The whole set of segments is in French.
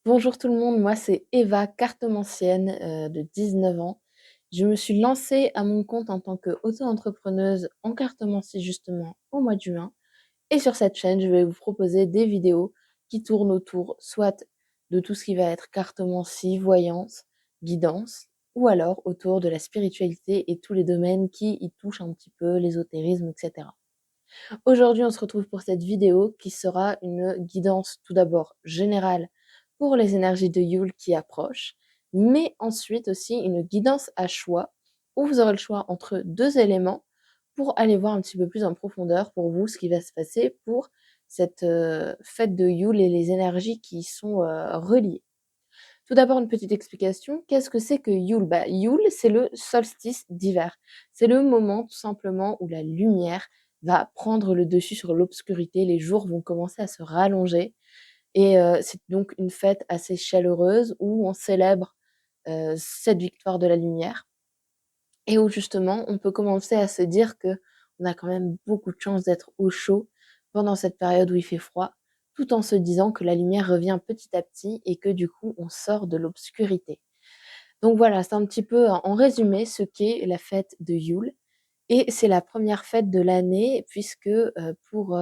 Bonjour tout le monde, moi c'est Eva, cartomancienne de 19 ans. Je me suis lancée à mon compte en tant qu'auto-entrepreneuse en cartomancie justement au mois de juin. Et sur cette chaîne, je vais vous proposer des vidéos qui tournent autour soit de tout ce qui va être cartomancie, voyance, guidance, ou alors autour de la spiritualité et tous les domaines qui y touchent un petit peu, l'ésotérisme, etc. Aujourd'hui, on se retrouve pour cette vidéo qui sera une guidance tout d'abord générale pour les énergies de Yule qui approchent, mais ensuite aussi une guidance à choix où vous aurez le choix entre deux éléments pour aller voir un petit peu plus en profondeur pour vous ce qui va se passer pour cette fête de Yule et les énergies qui y sont reliées. Tout d'abord, une petite explication. Qu'est-ce que c'est que Yule? Yule, c'est le solstice d'hiver. C'est le moment tout simplement où la lumière va prendre le dessus sur l'obscurité. Les jours vont commencer à se rallonger. Et c'est donc une fête assez chaleureuse où on célèbre cette victoire de la lumière. Et où justement, on peut commencer à se dire que on a quand même beaucoup de chance d'être au chaud pendant cette période où il fait froid, tout en se disant que la lumière revient petit à petit et que du coup, on sort de l'obscurité. Donc voilà, c'est un petit peu en résumé ce qu'est la fête de Yule. Et c'est la première fête de l'année puisque pour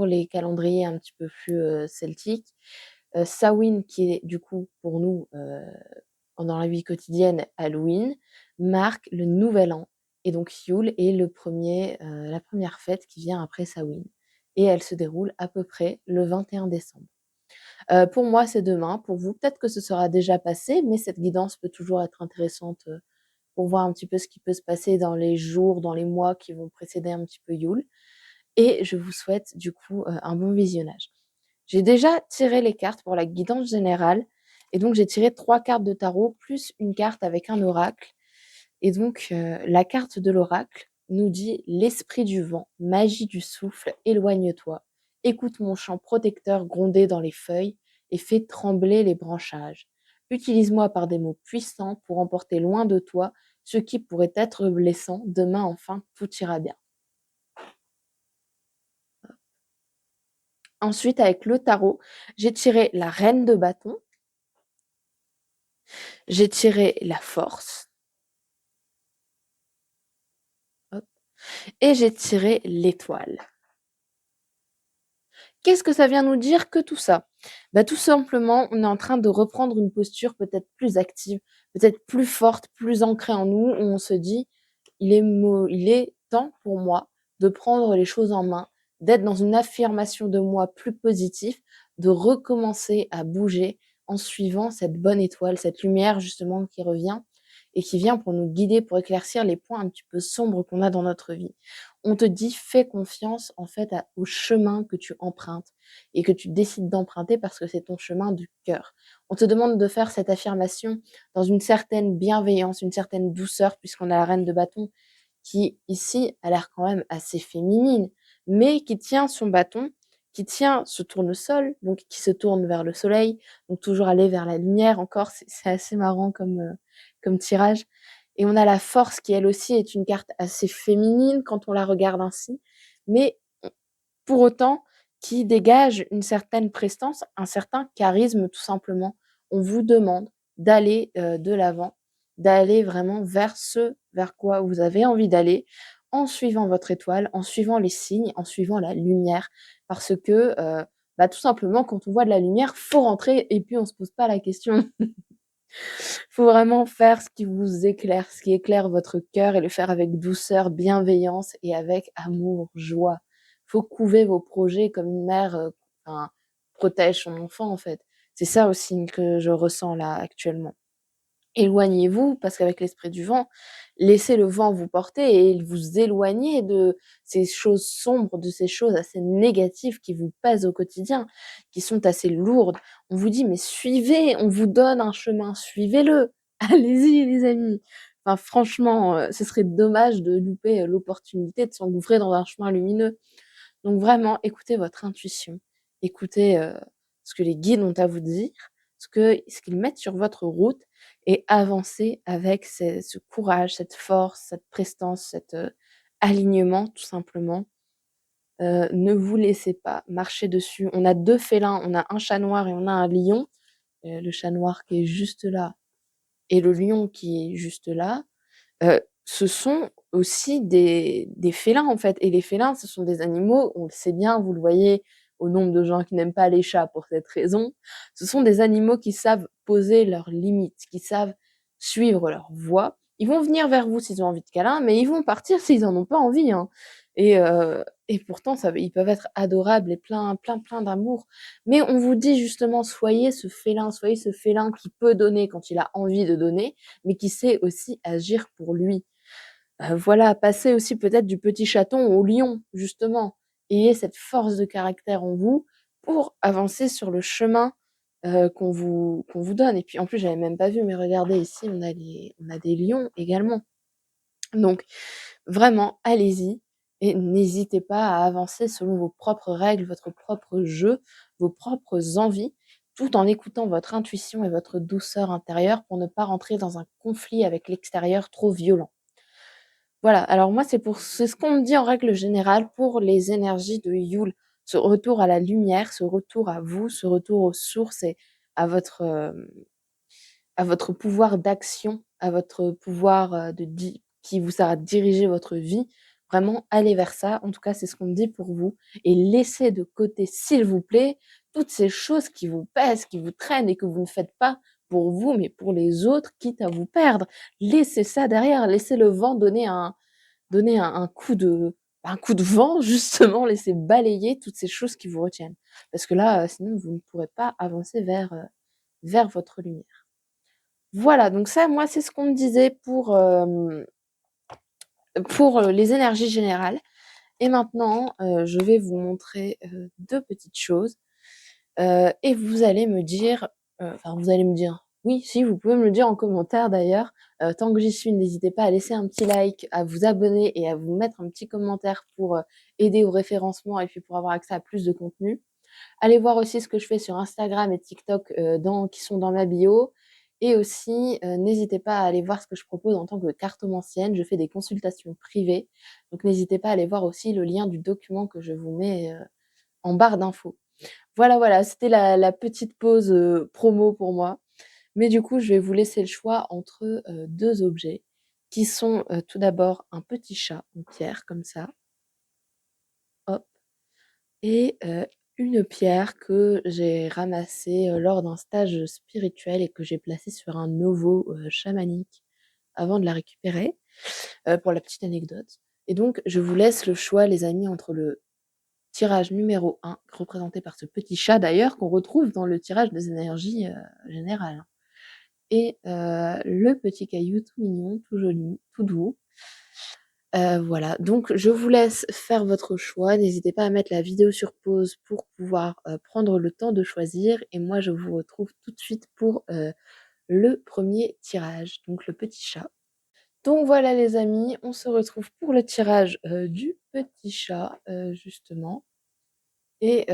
les calendriers un petit peu plus celtiques, Samhain, qui est du coup pour nous dans la vie quotidienne Halloween, marque le nouvel an. Et donc Yule est la première fête qui vient après Samhain. Et elle se déroule à peu près le 21 décembre. Pour moi, c'est demain. Pour vous, peut-être que ce sera déjà passé, mais cette guidance peut toujours être intéressante pour voir un petit peu ce qui peut se passer dans les jours, dans les mois qui vont précéder un petit peu Yule. Et je vous souhaite du coup un bon visionnage. J'ai déjà tiré les cartes pour la guidance générale. Et donc, j'ai tiré 3 cartes de tarot plus une carte avec un oracle. Et donc, la carte de l'oracle nous dit: l'esprit du vent, magie du souffle, éloigne-toi. Écoute mon chant protecteur gronder dans les feuilles et fais trembler les branchages. Utilise-moi par des mots puissants pour emporter loin de toi ce qui pourrait être blessant. Demain, enfin, tout ira bien. Ensuite, avec le tarot, j'ai tiré la reine de bâton, j'ai tiré la force, hop, et j'ai tiré l'étoile. Qu'est-ce que ça vient nous dire que tout ça? Tout simplement, on est en train de reprendre une posture peut-être plus active, peut-être plus forte, plus ancrée en nous, où on se dit: il est temps pour moi de prendre les choses en main, d'être dans une affirmation de moi plus positive, de recommencer à bouger en suivant cette bonne étoile, cette lumière justement qui revient et qui vient pour nous guider, pour éclaircir les points un petit peu sombres qu'on a dans notre vie. On te dit: fais confiance en fait au chemin que tu empruntes et que tu décides d'emprunter parce que c'est ton chemin du cœur. On te demande de faire cette affirmation dans une certaine bienveillance, une certaine douceur, puisqu'on a la reine de bâton qui, ici, a l'air quand même assez féminine, mais qui tient son bâton, qui tient ce tournesol, donc qui se tourne vers le soleil, donc toujours aller vers la lumière encore, c'est assez marrant comme tirage. Et on a la force qui, elle aussi, est une carte assez féminine quand on la regarde ainsi, mais pour autant qui dégage une certaine prestance, un certain charisme tout simplement. On vous demande d'aller de l'avant, d'aller vraiment vers ce vers quoi vous avez envie d'aller, en suivant votre étoile, en suivant les signes, en suivant la lumière. Parce que tout simplement, quand on voit de la lumière, faut rentrer et puis on se pose pas la question. Faut vraiment faire ce qui vous éclaire, ce qui éclaire votre cœur et le faire avec douceur, bienveillance et avec amour, joie. Faut couver vos projets comme une mère, enfin, protège son enfant, en fait. C'est ça aussi que je ressens là, actuellement. Éloignez-vous, parce qu'avec l'esprit du vent, laissez le vent vous porter et vous éloigner de ces choses sombres, de ces choses assez négatives qui vous pèsent au quotidien, qui sont assez lourdes. On vous dit: «Mais suivez, on vous donne un chemin, suivez-le. Allez-y les amis». Enfin franchement, ce serait dommage de louper, l'opportunité de s'engouffrer dans un chemin lumineux. Donc vraiment, écoutez votre intuition, écoutez, ce que les guides ont à vous dire, ce qu'ils mettent sur votre route et avancez avec ce courage, cette force, cette prestance, cet alignement tout simplement Ne vous laissez pas marcher dessus. On a 2 félins, on a un chat noir et on a un lion. Le chat noir qui est juste là et le lion qui est juste là, ce sont aussi des félins, en fait, et les félins, ce sont des animaux, on le sait bien, vous le voyez au nombre de gens qui n'aiment pas les chats pour cette raison. Ce sont des animaux qui savent poser leurs limites, qui savent suivre leur voie. Ils vont venir vers vous s'ils ont envie de câlin, mais ils vont partir s'ils en ont pas envie, hein, et pourtant ils peuvent être adorables et plein d'amour. Mais on vous dit justement: soyez ce félin qui peut donner quand il a envie de donner, mais qui sait aussi agir pour lui. Voilà, passez aussi peut-être du petit chaton au lion, justement. Ayez cette force de caractère en vous pour avancer sur le chemin, qu'on vous donne. Et puis en plus, j'avais même pas vu, mais regardez ici, on a des lions également. Donc vraiment, allez-y et n'hésitez pas à avancer selon vos propres règles, votre propre jeu, vos propres envies, tout en écoutant votre intuition et votre douceur intérieure pour ne pas rentrer dans un conflit avec l'extérieur trop violent. Voilà, alors moi c'est ce qu'on me dit en règle générale pour les énergies de Yule. Ce retour à la lumière, ce retour à vous, ce retour aux sources et à votre pouvoir d'action, à votre pouvoir, de di qui vous sert à diriger votre vie. Vraiment, allez vers ça. En tout cas, c'est ce qu'on me dit pour vous et laissez de côté, s'il vous plaît, toutes ces choses qui vous pèsent, qui vous traînent et que vous ne faites pas pour vous, mais pour les autres, quitte à vous perdre. Laissez ça derrière, laissez le vent donner un coup de vent justement, laissez balayer toutes ces choses qui vous retiennent. Parce que là, sinon vous ne pourrez pas avancer vers votre lumière. Voilà, donc ça, moi, c'est ce qu'on me disait pour les énergies générales. Et maintenant, je vais vous montrer, 2 petites choses, et vous allez me dire, enfin vous allez me dire, oui, si, vous pouvez me le dire en commentaire d'ailleurs. Tant que j'y suis, n'hésitez pas à laisser un petit like, à vous abonner et à vous mettre un petit commentaire pour, aider au référencement et puis pour avoir accès à plus de contenu. Allez voir aussi ce que je fais sur Instagram et TikTok, qui sont dans ma bio. Et aussi, n'hésitez pas à aller voir ce que je propose en tant que cartomancienne. Je fais des consultations privées, donc n'hésitez pas à aller voir aussi le lien du document que je vous mets, en barre d'infos. Voilà, voilà, c'était la petite pause, promo pour moi. Mais du coup, je vais vous laisser le choix entre, 2 objets qui sont, tout d'abord un petit chat en pierre comme ça, hop, et une pierre que j'ai ramassée, lors d'un stage spirituel et que j'ai placée sur un Novo, chamanique avant de la récupérer, pour la petite anecdote. Et donc je vous laisse le choix les amis entre le tirage numéro 1 représenté par ce petit chat d'ailleurs qu'on retrouve dans le tirage des énergies, générales, hein, et le petit caillou tout mignon, tout joli, tout doux. Voilà, donc je vous laisse faire votre choix. N'hésitez pas à mettre la vidéo sur pause pour pouvoir, prendre le temps de choisir et moi je vous retrouve tout de suite pour, le premier tirage, donc le petit chat. Donc voilà les amis, on se retrouve pour le tirage, du petit chat, justement, et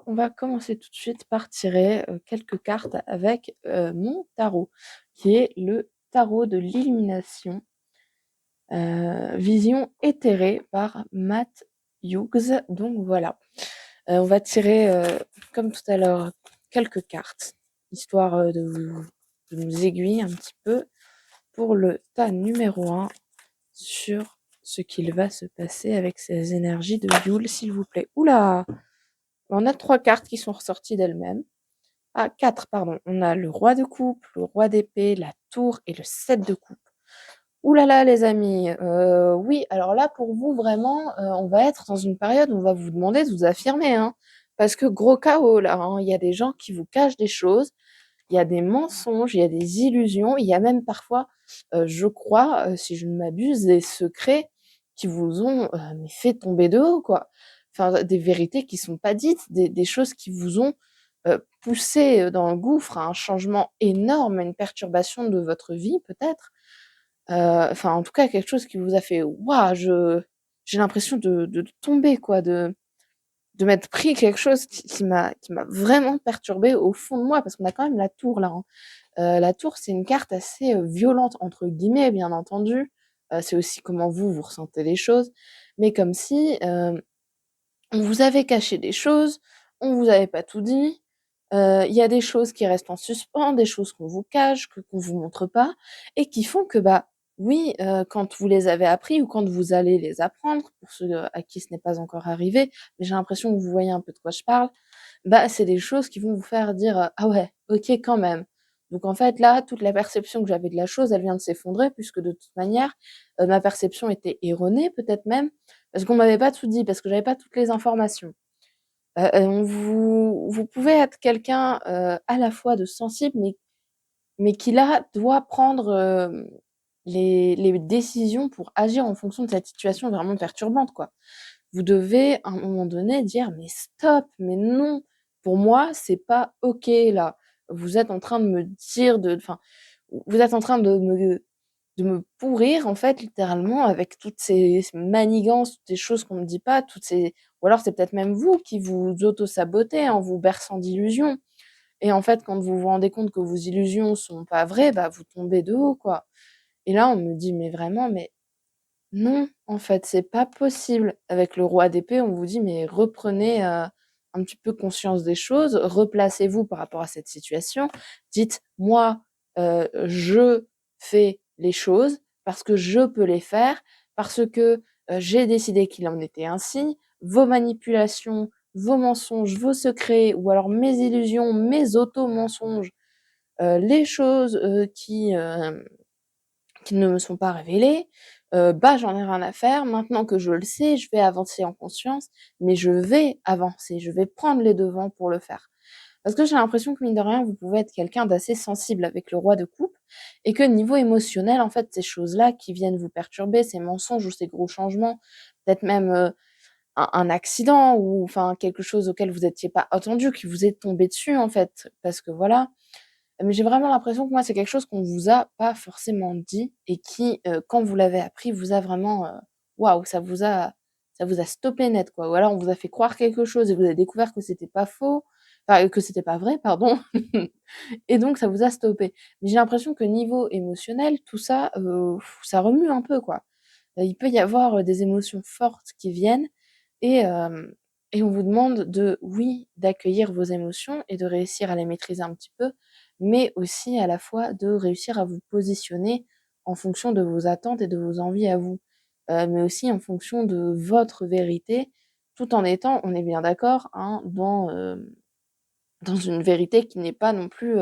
on va commencer tout de suite par tirer, quelques cartes avec, mon tarot, qui est le tarot de l'illumination. Vision éthérée par Matt Hughes. Donc voilà, on va tirer, comme tout à l'heure, quelques cartes, histoire, de nous aiguiller un petit peu pour le tas numéro 1 sur ce qu'il va se passer avec ces énergies de Yule, s'il vous plaît. Ouh là! On a 3 cartes qui sont ressorties d'elles-mêmes. Ah 4 pardon. On a le roi de coupe, le roi d'épée, la tour et le 7 de coupe. Ouh là là les amis, oui, alors là pour vous vraiment, on va être dans une période où on va vous demander de vous affirmer, hein. Parce que gros chaos là, hein. Il y a des gens qui vous cachent des choses, il y a des mensonges, il y a des illusions, il y a même parfois, je crois, si je ne m'abuse, des secrets qui vous ont, mais fait tomber de haut quoi. Enfin, des vérités qui sont pas dites, des choses qui vous ont, poussé, dans le gouffre à un changement énorme, à une perturbation de votre vie peut-être. Enfin, en tout cas, quelque chose qui vous a fait: «Waouh, j'ai l'impression de tomber quoi, de m'être pris quelque chose qui m'a vraiment perturbée au fond de moi». Parce qu'on a quand même la tour là, hein. La tour, c'est une carte assez, «violente» entre guillemets, bien entendu. C'est aussi comment vous ressentez les choses. Mais comme si, On vous avait caché des choses, on vous avait pas tout dit, il y a des choses qui restent en suspens, des choses qu'on vous cache, qu'on vous montre pas et qui font que, bah, oui, quand vous les avez appris ou quand vous allez les apprendre, pour ceux, à qui ce n'est pas encore arrivé, mais j'ai l'impression que vous voyez un peu de quoi je parle, bah, c'est des choses qui vont vous faire dire, «Ah ouais, OK, quand même». Donc en fait, là, toute la perception que j'avais de la chose, elle vient de s'effondrer puisque de toute manière, ma perception était erronée peut-être même, parce qu'on m'avait pas tout dit, parce que j'avais pas toutes les informations. Vous pouvez être quelqu'un, à la fois de sensible, mais qui là, doit prendre, les décisions pour agir en fonction de cette situation vraiment perturbante, quoi. Vous devez, à un moment donné, dire: «Mais stop, mais non, pour moi, c'est pas OK là. Vous êtes en train de me dire de enfin, vous êtes en train de me pourrir, en fait, littéralement, avec toutes ces manigances, toutes ces choses qu'on me dit pas, toutes ces ou alors c'est peut-être même vous qui vous auto-sabotez en vous berçant d'illusions et en fait, quand vous vous rendez compte que vos illusions sont pas vraies, bah, vous tombez de haut, quoi» et là, on me dit: «Mais vraiment, mais non, en fait, c'est pas possible». Avec le roi d'épée, on vous dit: «Mais reprenez, un petit peu conscience des choses, replacez-vous par rapport à cette situation. Dites: "Moi, je fais les choses parce que je peux les faire, parce que, j'ai décidé qu'il en était ainsi. Vos manipulations, vos mensonges, vos secrets ou alors mes illusions, mes auto-mensonges, les choses, qui ne me sont pas révélées, bah, j'en ai rien à faire. Maintenant que je le sais, je vais avancer en conscience, mais je vais avancer, je vais prendre les devants pour le faire. Parce que j'ai l'impression que mine de rien, vous pouvez être quelqu'un d'assez sensible avec le roi de coupe et que niveau émotionnel, en fait, ces choses-là qui viennent vous perturber, ces mensonges ou ces gros changements, peut-être même, un accident ou enfin quelque chose auquel vous étiez pas attendu, qui vous est tombé dessus, en fait, parce que voilà, mais j'ai vraiment l'impression que moi, c'est quelque chose qu'on vous a pas forcément dit et qui, quand vous l'avez appris, vous a vraiment, waouh, ça vous a stoppé net, quoi. Ou alors on vous a fait croire quelque chose et vous avez découvert que c'était pas faux, enfin, que c'était pas vrai, pardon et donc ça vous a stoppé. Mais j'ai l'impression que niveau émotionnel, tout ça, ça remue un peu, quoi. Il peut y avoir, des émotions fortes qui viennent et hem et on vous demande de, oui, d'accueillir vos émotions et de réussir à les maîtriser un petit peu, mais aussi à la fois de réussir à vous positionner en fonction de vos attentes et de vos envies à vous, mais aussi en fonction de votre vérité, tout en étant, on est bien d'accord, hein, dans une vérité qui n'est pas non plus,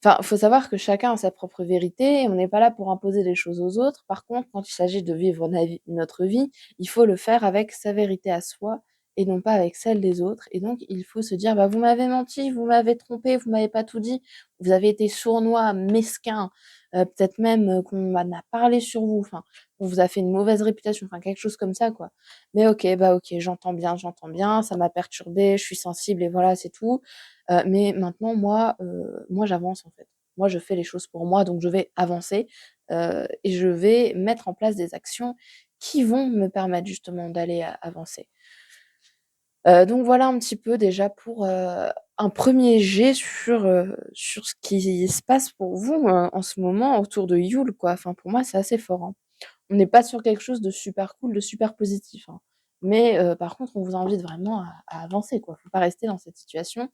enfin, faut savoir que chacun a sa propre vérité et on n'est pas là pour imposer des choses aux autres. Par contre, quand il s'agit de vivre notre vie, il faut le faire avec sa vérité à soi et non pas avec celle des autres. Et donc, il faut se dire, bah, vous m'avez menti, vous m'avez trompé, vous m'avez pas tout dit, vous avez été sournois, mesquin, peut-être même qu'on m'en a parlé sur vous, enfin, on vous a fait une mauvaise réputation, enfin, quelque chose comme ça, quoi. Mais ok, bah ok, j'entends bien, ça m'a perturbée, je suis sensible et voilà, c'est tout. Mais maintenant moi j'avance en fait. Moi je fais les choses pour moi, donc je vais avancer, et je vais mettre en place des actions qui vont me permettre justement d'aller avancer. Donc voilà un petit peu déjà pour, un premier jet sur ce qui se passe pour vous, en ce moment autour de Yule quoi. Enfin pour moi c'est assez fort, hein. On n'est pas sur quelque chose de super cool, de super positif, hein. Mais, par contre on vous invite vraiment à avancer quoi. Faut pas rester dans cette situation.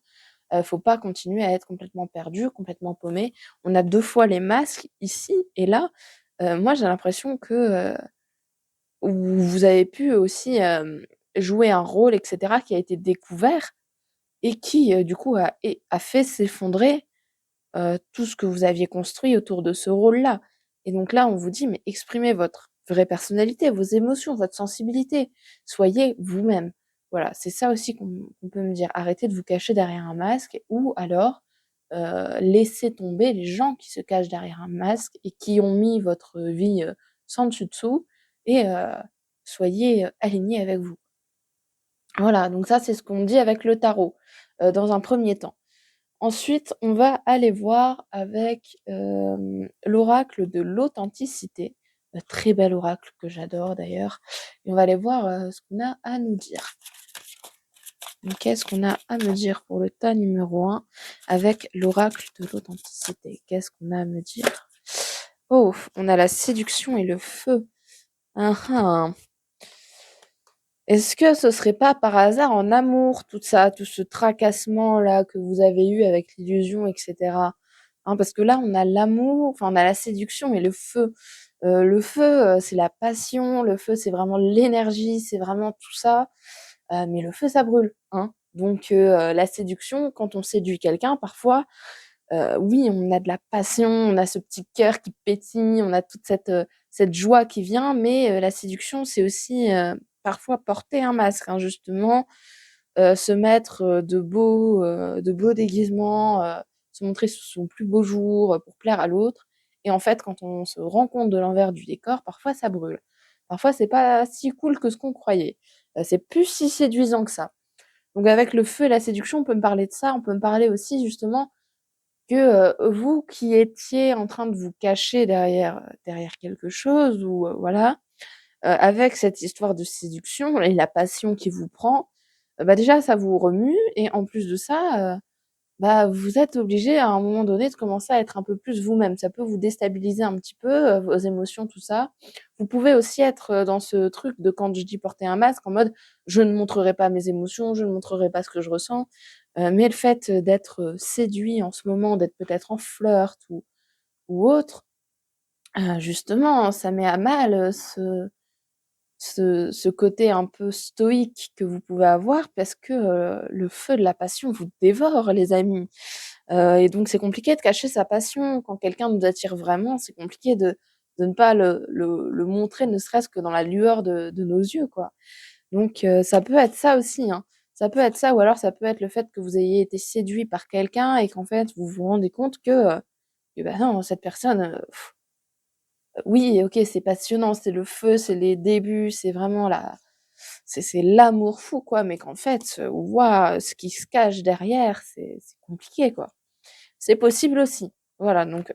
Faut pas continuer à être complètement perdu, complètement paumé. On a 2 fois les masques ici et là, moi j'ai l'impression que, vous avez pu aussi, jouer un rôle et cetera qui a été découvert et qui, du coup a fait s'effondrer, tout ce que vous aviez construit autour de ce rôle-là et donc là, on vous dit: «Mais exprimez votre vraie personnalité, vos émotions, votre sensibilité. Soyez vous-même». Voilà, c'est ça aussi qu'on peut me dire. Arrêtez de vous cacher derrière un masque ou alors, laissez tomber les gens qui se cachent derrière un masque et qui ont mis votre vie, sans dessus dessous et soyez, alignés avec vous. Voilà, donc ça, c'est ce qu'on dit avec le tarot, dans un premier temps. Ensuite, on va aller voir avec, l'oracle de l'authenticité, très bel oracle que j'adore d'ailleurs et on va aller voir, ce qu'on a à nous dire. Donc qu'est-ce qu'on a à me dire pour le tas numéro 1 avec l'oracle de l'authenticité? Qu'est-ce qu'on a à me dire? Oh, on a la séduction et le feu. Hein, hein. Est-ce que ce serait pas par hasard en amour tout ça, tout ce tracassement-là que vous avez eu avec l'illusion et cetera? Hein, parce que là, on a l'amour, enfin, on a la séduction et le feu. Le feu, c'est la passion, le feu, c'est vraiment l'énergie, c'est vraiment tout ça, mais le feu, ça brûle, hein. Donc la séduction, quand on séduit quelqu'un, parfois, oui, on a de la passion, on a ce petit cœur qui pétille, on a toute cette joie qui vient, mais la séduction, c'est aussi, parfois porter un masque, hein, justement, se mettre, de beaux déguisements, se montrer sous son plus beau jour, pour plaire à l'autre et en fait, quand on se rend compte de l'envers du décor, parfois ça brûle. Parfois, c'est pas si cool que ce qu'on croyait. C'est plus si séduisant que ça. Donc avec le feu et la séduction, on peut me parler de ça, on peut me parler aussi justement que, vous qui étiez en train de vous cacher derrière quelque chose ou, voilà, avec cette histoire de séduction et la passion qui vous prend, bah, déjà ça vous remue et en plus de ça, bah, vous êtes obligé à un moment donné de commencer à être un peu plus vous-même. Ça peut vous déstabiliser un petit peu, vos émotions, tout ça. Vous pouvez aussi être, dans ce truc de quand je dis porter un masque en mode: «Je ne montrerai pas mes émotions, je ne montrerai pas ce que je ressens». Mais le fait, d'être, séduit en ce moment, d'être peut-être en flirt ou autre, justement, ça met à mal, ce côté un peu stoïque que vous pouvez avoir parce que, le feu de la passion vous dévore les amis. Et donc c'est compliqué de cacher sa passion. Quand quelqu'un nous attire vraiment, c'est compliqué de ne pas le montrer, ne serait-ce que dans la lueur de nos yeux, quoi. Donc ça peut être ça aussi, hein. Ça peut être ça ou alors ça peut être le fait que vous ayez été séduit par quelqu'un et qu'en fait vous vous rendez compte que bah, non, cette personne, oui, OK, c'est passionnant, c'est le feu, c'est les débuts, c'est vraiment la c'est l'amour fou, quoi, mais qu'en fait, waouh, ce qui se cache derrière, c'est compliqué, quoi. C'est possible aussi. Voilà, donc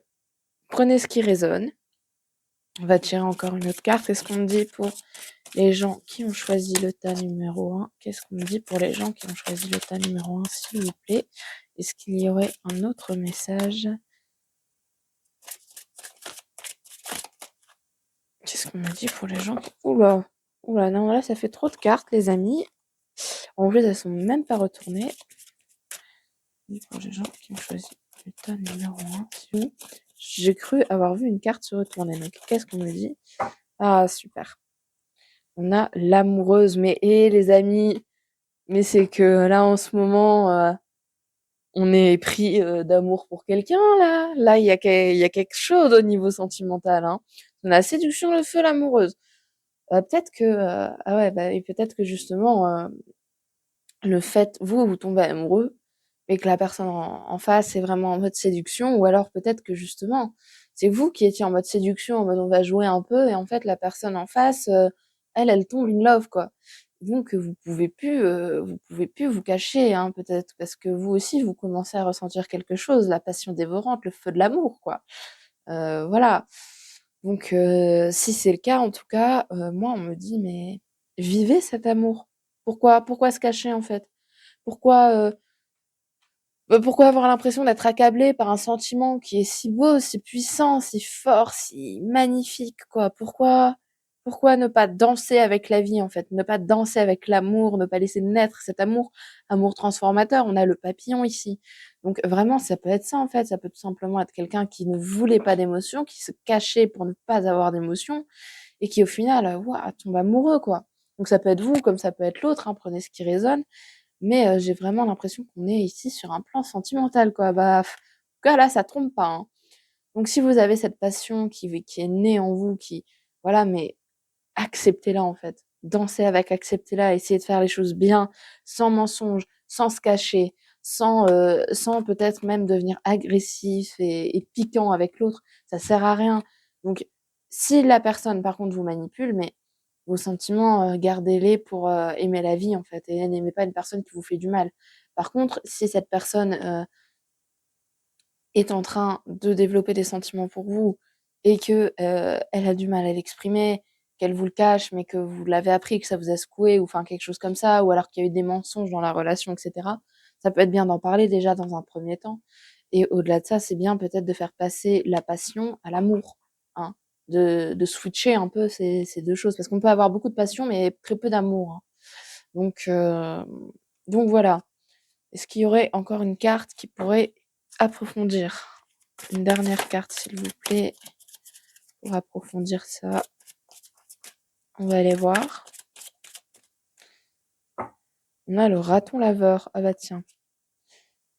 prenez ce qui résonne. On va tirer encore une autre carte. Qu'est-ce qu'on me dit pour les gens qui ont choisi le tas numéro 1? Qu'est-ce qu'on me dit pour les gens qui ont choisi le tas numéro 1, s'il vous plaît? Est-ce qu'il y aurait un autre message? Qu'est-ce qu'on me dit pour les gens qui... Oula, oula, non, là, ça fait trop de cartes, les amis. En plus, elles sont même pas retournées. Pour les gens qui ont choisi le tas numéro 1, j'ai cru avoir vu une carte se retourner. Donc, qu'est-ce qu'on me dit? Ah, super. On a l'amoureuse, mais les amis, mais c'est que là, en ce moment, on est pris, d'amour pour quelqu'un, là. Là, il y a quelque chose au niveau sentimental, hein. On a la séduction, le feu, l'amoureuse. Peut-être que, ah ouais, bah, et peut-être que justement, le fait vous tombez amoureux et que la personne en face est vraiment en mode séduction ou alors peut-être que justement, c'est vous qui étiez en mode séduction, en mode on va jouer un peu et en fait la personne en face, elle tombe in love, quoi. Donc vous pouvez plus vous cacher, hein, peut-être parce que vous aussi vous commencez à ressentir quelque chose, la passion dévorante, le feu de l'amour, quoi. Voilà. Donc si c'est le cas en tout cas, moi on me dit: «Mais vivez cet amour. Pourquoi se cacher, en fait? Pourquoi, pourquoi avoir l'impression d'être accablé par un sentiment qui est si beau, si puissant, si fort, si magnifique, quoi? Pourquoi ne pas danser avec la vie, en fait? Ne pas danser avec l'amour, ne pas laisser naître cet amour, amour transformateur. On a le papillon ici. Donc vraiment, ça peut être ça, en fait. Ça peut tout simplement être quelqu'un qui ne voulait pas d'émotion, qui se cachait pour ne pas avoir d'émotion et qui, au final, waouh, tombe amoureux, quoi. Donc ça peut être vous comme ça peut être l'autre, hein, prenez ce qui résonne. Mais j'ai vraiment l'impression qu'on est ici sur un plan sentimental, quoi. Bah, en tout cas, là, ça trompe pas, hein. Donc si vous avez cette passion qui est née en vous, qui voilà, mais acceptez-la, en fait. Dansez avec, acceptez-la, essayez de faire les choses bien, sans mensonge, sans se cacher, sans peut-être même devenir agressif et piquant avec l'autre. Ça sert à rien. Donc si la personne, par contre, vous manipule, mais vos sentiments, gardez-les pour, aimer la vie, en fait et n'aimez pas une personne qui vous fait du mal. Par contre, si cette personne, est en train de développer des sentiments pour vous et que, elle a du mal à l'exprimer, qu'elle vous le cache, mais que vous l'avez appris, que ça vous a secoué ou enfin quelque chose comme ça ou alors qu'il y a eu des mensonges dans la relation et cetera, ça peut être bien d'en parler déjà dans un premier temps et au-delà de ça, c'est bien peut-être de faire passer la passion à l'amour, hein. De switcher un peu ces 2 choses parce qu'on peut avoir beaucoup de passion mais très peu d'amour, hein. Donc hem, donc voilà. Est-ce qu'il y aurait encore une carte qui pourrait approfondir? Une dernière carte, s'il vous plaît, pour approfondir ça. On va aller voir. On a le raton laveur. Ah bah tiens.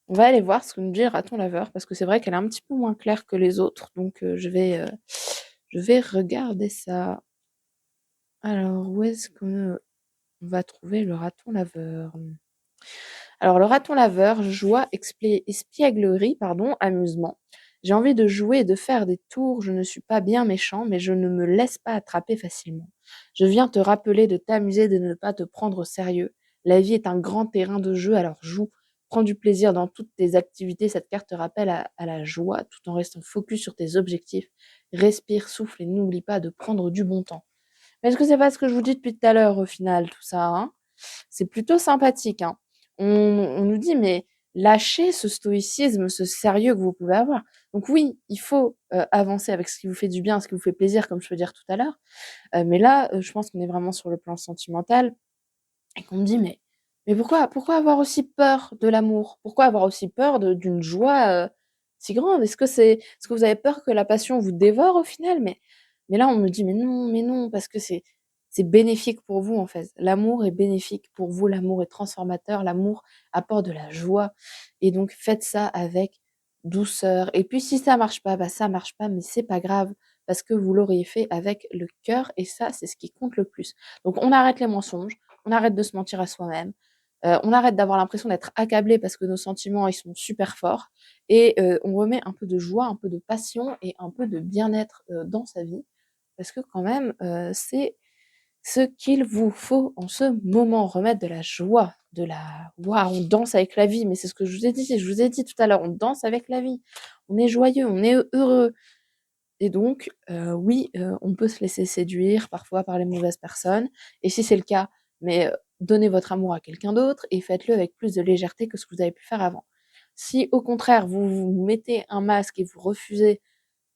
On va aller voir ce que nous dit le raton laveur parce que c'est vrai qu'elle est un petit peu moins claire que les autres. Donc je vais regarder ça. Alors, où est-ce qu'on va trouver le raton laveur? Alors, le raton laveur, joie, espièglerie, pardon, amusement. J'ai envie de jouer et de faire des tours. Je ne suis pas bien méchant, mais je ne me laisse pas attraper facilement. Je viens te rappeler de t'amuser, de ne pas te prendre au sérieux. La vie est un grand terrain de jeu, alors joue. Prends du plaisir dans toutes tes activités. Cette carte te rappelle à la joie tout en restant focus sur tes objectifs. Respire, souffle et n'oublie pas de prendre du bon temps. Mais est-ce que c'est pas ce que je vous dis depuis tout à l'heure au final, tout ça, hein? C'est plutôt sympathique, hein. On nous dit: «Mais lâchez ce stoïcisme, ce sérieux que vous pouvez avoir». Donc oui, il faut, avancer avec ce qui vous fait du bien, ce qui vous fait plaisir, comme je peux dire tout à l'heure. Mais là, je pense qu'on est vraiment sur le plan sentimental et qu'on me dit: «Mais pourquoi avoir aussi peur de l'amour? Pourquoi avoir aussi peur d'une joie, si grande? Est-ce que vous avez peur que la passion vous dévore au final?» Mais là, on me dit: mais non, parce que c'est bénéfique pour vous, en fait. L'amour est bénéfique pour vous, l'amour est transformateur, l'amour apporte de la joie et donc faites ça avec douceur et puis si ça marche pas, bah, ça marche pas, mais c'est pas grave parce que vous l'auriez fait avec le cœur et ça, c'est ce qui compte le plus. Donc on arrête les mensonges, on arrête de se mentir à soi-même, on arrête d'avoir l'impression d'être accablé parce que nos sentiments, ils sont super forts et on remet un peu de joie, un peu de passion et un peu de bien-être, dans sa vie parce que quand même, c'est ce qu'il vous faut en ce moment. Remettre de la joie, de la waouh, on danse avec la vie, mais c'est ce que je vous ai dit tout à l'heure, on danse avec la vie. On est joyeux, on est heureux et donc oui, on peut se laisser séduire parfois par les mauvaises personnes et si c'est le cas, mais donnez votre amour à quelqu'un d'autre et faites-le avec plus de légèreté que ce que vous avez pu faire avant. Si au contraire, vous mettez un masque et vous refusez,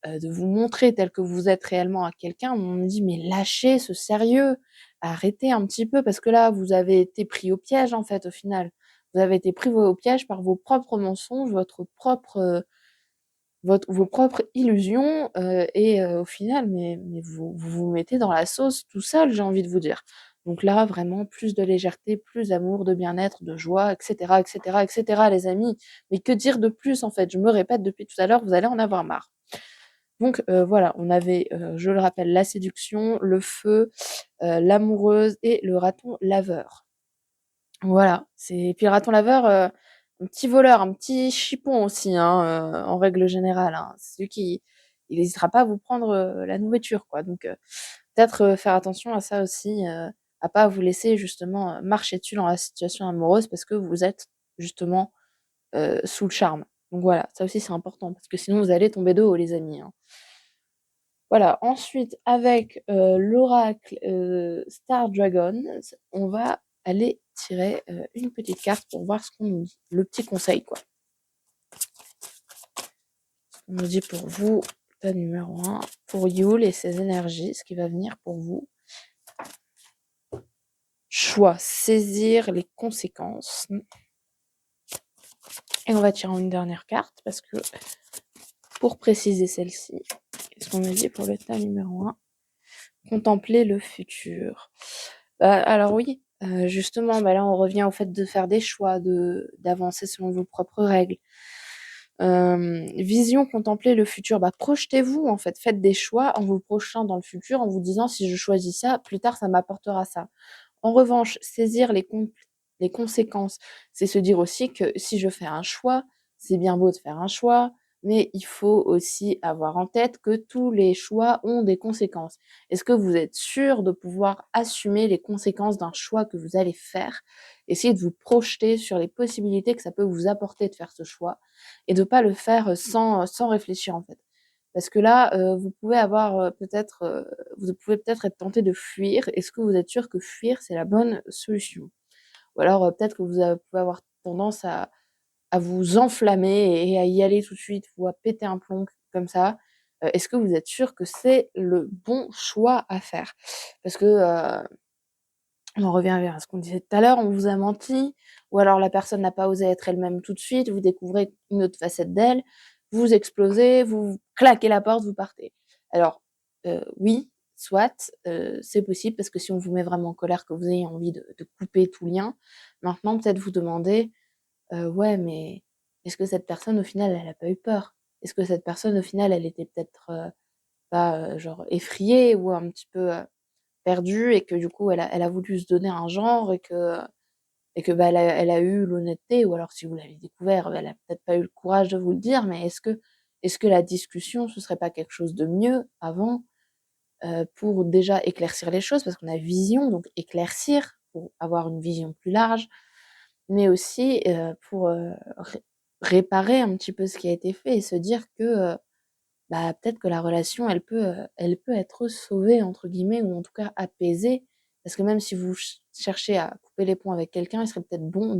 de vous montrer tel que vous êtes réellement à quelqu'un, on me dit: «Mais lâchez ce sérieux, arrêtez un petit peu» parce que là, vous avez été pris au piège, en fait, au final. Vous avez été pris au piège par vos propres mensonges, vos propres illusions, et au final, mais vous vous mettez dans la sauce tout seul, j'ai envie de vous dire. Donc là, vraiment plus de légèreté, plus d'amour, de bien-être, de joie et cetera et cetera, les amis. Mais que dire de plus, en fait? Je me répète depuis tout à l'heure, vous allez en avoir marre. Donc voilà, on avait, je le rappelle, la séduction, le feu, l'amoureuse et le raton laveur. Voilà, c'est puis le raton laveur, un petit voleur, un petit chipon aussi, hein, en règle générale, hein. C'est celui qui il hésitera pas à vous prendre, la nourriture, quoi. Donc peut-être, faire attention à ça aussi, à pas vous laisser justement, marcher dessus dans la situation amoureuse parce que vous êtes justement, sous le charme. Donc voilà, ça aussi c'est important parce que sinon vous allez tomber de haut les amis, hein. Voilà, ensuite avec, l'oracle, Star Dragon, on va aller tirer, une petite carte pour voir ce qu'on nous dit. Le petit conseil quoi. On nous dit pour vous, la numéro un pour Yule et ses énergies, ce qui va venir pour vous. Choix, saisir les conséquences. Et on va tirer une dernière carte parce que pour préciser celle-ci, qu'est-ce qu'on nous dit pour le tas numéro un? Contempler le futur. Bah, alors oui, justement, bah, là, on revient au fait de faire des choix, d'avancer selon vos propres règles. Vision, contempler le futur, bah, projetez-vous, en fait. Faites des choix en vous projetant dans le futur, en vous disant: «Si je choisis ça, plus tard, ça m'apportera ça». En revanche, saisir les conséquences, c'est se dire aussi que si je fais un choix, c'est bien beau de faire un choix, mais il faut aussi avoir en tête que tous les choix ont des conséquences. Est-ce que vous êtes sûr de pouvoir assumer les conséquences d'un choix que vous allez faire? Essayez de vous projeter sur les possibilités que ça peut vous apporter de faire ce choix et de pas le faire, sans réfléchir, en fait. Parce que là, vous pouvez avoir, vous pouvez peut-être être tenté de fuir. Est-ce que vous êtes sûr que fuir, c'est la bonne solution? Ou alors, peut-être que pouvez avoir tendance à vous enflammer et à y aller tout de suite ou à péter un plomb comme ça. Est-ce que vous êtes sûr que c'est le bon choix à faire? Parce que, On en revient vers ce qu'on disait tout à l'heure, on vous a menti, ou alors la personne n'a pas osé être elle-même tout de suite, vous découvrez une autre facette d'elle, vous explosez, vous claquez la porte, vous partez. Alors, oui, soit, c'est possible parce que si on vous met vraiment en colère, que vous ayez envie de couper tout lien, maintenant peut-être vous demander: «Ouais, mais est-ce que cette personne au final elle a pas eu peur? Est-ce que cette personne au final elle était peut-être, pas, genre effrayée ou un petit peu, perdue et que du coup elle a voulu se donner un genre et que, bah, elle a eu l'honnêteté ou alors si vous l'avez découvert, elle a peut-être pas eu le courage de vous le dire, mais est-ce que la discussion, ce serait pas quelque chose de mieux avant, pour déjà éclaircir les choses? Parce qu'on a vision, donc éclaircir pour avoir une vision plus large, mais aussi, pour, réparer un petit peu ce qui a été fait et se dire que, bah, peut-être que la relation, elle peut être «sauvée» entre guillemets ou en tout cas apaisée. Parce que même si vous cherchez à couper les ponts avec quelqu'un, il serait peut-être bon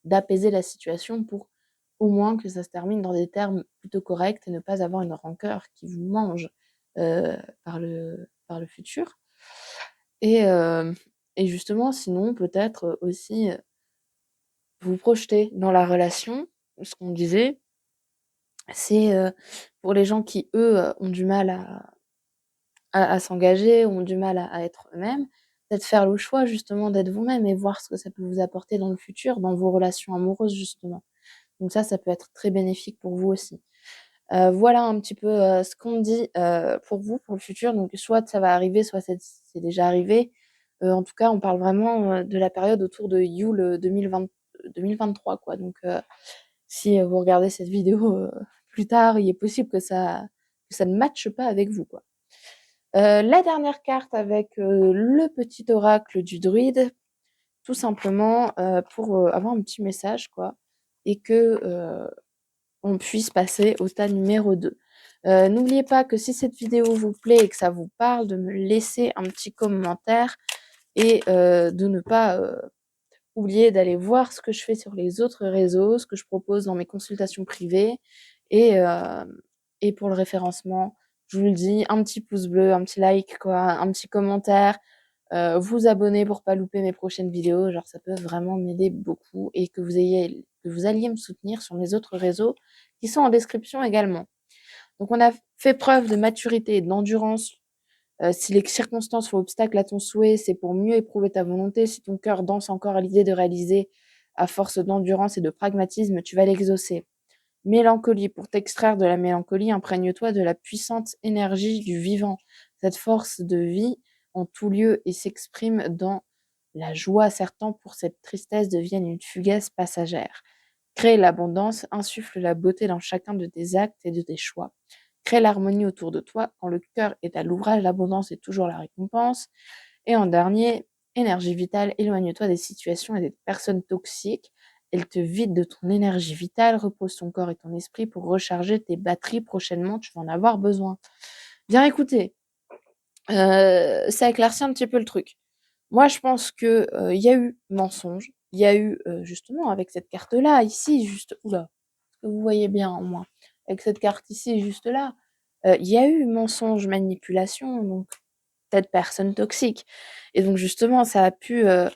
d'apaiser la situation pour au moins que ça se termine dans des termes plutôt corrects et ne pas avoir une rancœur qui vous mange, heu, par le futur et hem et justement sinon peut-être, aussi, vous projeter dans la relation. Ce qu'on disait, c'est, pour les gens qui eux, ont du mal à s'engager, ont du mal à être eux-mêmes, peut-être faire le choix justement d'être vous-même et voir ce que ça peut vous apporter dans le futur, dans vos relations amoureuses justement. Donc ça peut être très bénéfique pour vous aussi. Voilà un petit peu, ce qu'on dit, pour vous, pour le futur. Donc soit ça va arriver, soit c'est déjà arrivé. En tout cas, on parle vraiment, de la période autour de Yule, 2023 quoi. Donc si, vous regardez cette vidéo, plus tard, il est possible que ça ne matche pas avec vous, quoi. La dernière carte avec, le petit oracle du druide, tout simplement, pour, avoir un petit message quoi et que, on puisse passer au stade numéro 2. N'oubliez pas que si cette vidéo vous plaît et que ça vous parle, de me laisser un petit commentaire et de ne pas, oublier d'aller voir ce que je fais sur les autres réseaux, ce que je propose dans mes consultations privées et hem et pour le référencement, je vous le dis, un petit pouce bleu, un petit like quoi, un petit commentaire, vous abonner pour pas louper mes prochaines vidéos, genre ça peut vraiment m'aider beaucoup et que vous alliez me soutenir sur mes autres réseaux qui sont en description également. Donc on a fait preuve de maturité et d'endurance. Si les circonstances font obstacle à ton souhait, c'est pour mieux éprouver ta volonté. Si ton cœur danse encore à l'idée de réaliser, à force d'endurance et de pragmatisme, tu vas l'exaucer. Mélancolie, pour t'extraire de la mélancolie, imprègne-toi de la puissante énergie du vivant. Cette force de vie en tout lieu et s'exprime dans la joie, certains pour cette tristesse devienne une fugace passagère. Crée l'abondance, insuffle la beauté dans chacun de tes actes et de tes choix. Crée l'harmonie autour de toi. Quand le cœur est à l'ouvrage, l'abondance est toujours la récompense. Et en dernier, énergie vitale, éloigne-toi des situations et des personnes toxiques. Elles te vident de ton énergie vitale, repose ton corps et ton esprit pour recharger tes batteries. Prochainement, tu vas en avoir besoin. Bien écoutez, ça éclaircit un petit peu le truc. Moi, je pense que, il y a eu mensonge, il y a eu, justement avec cette carte-là, ici, juste ouh là, est-ce que vous voyez bien au moins? Avec cette carte ici, juste là, il y a eu mensonge, manipulation, donc peut-être personne toxique et donc justement ça a pu un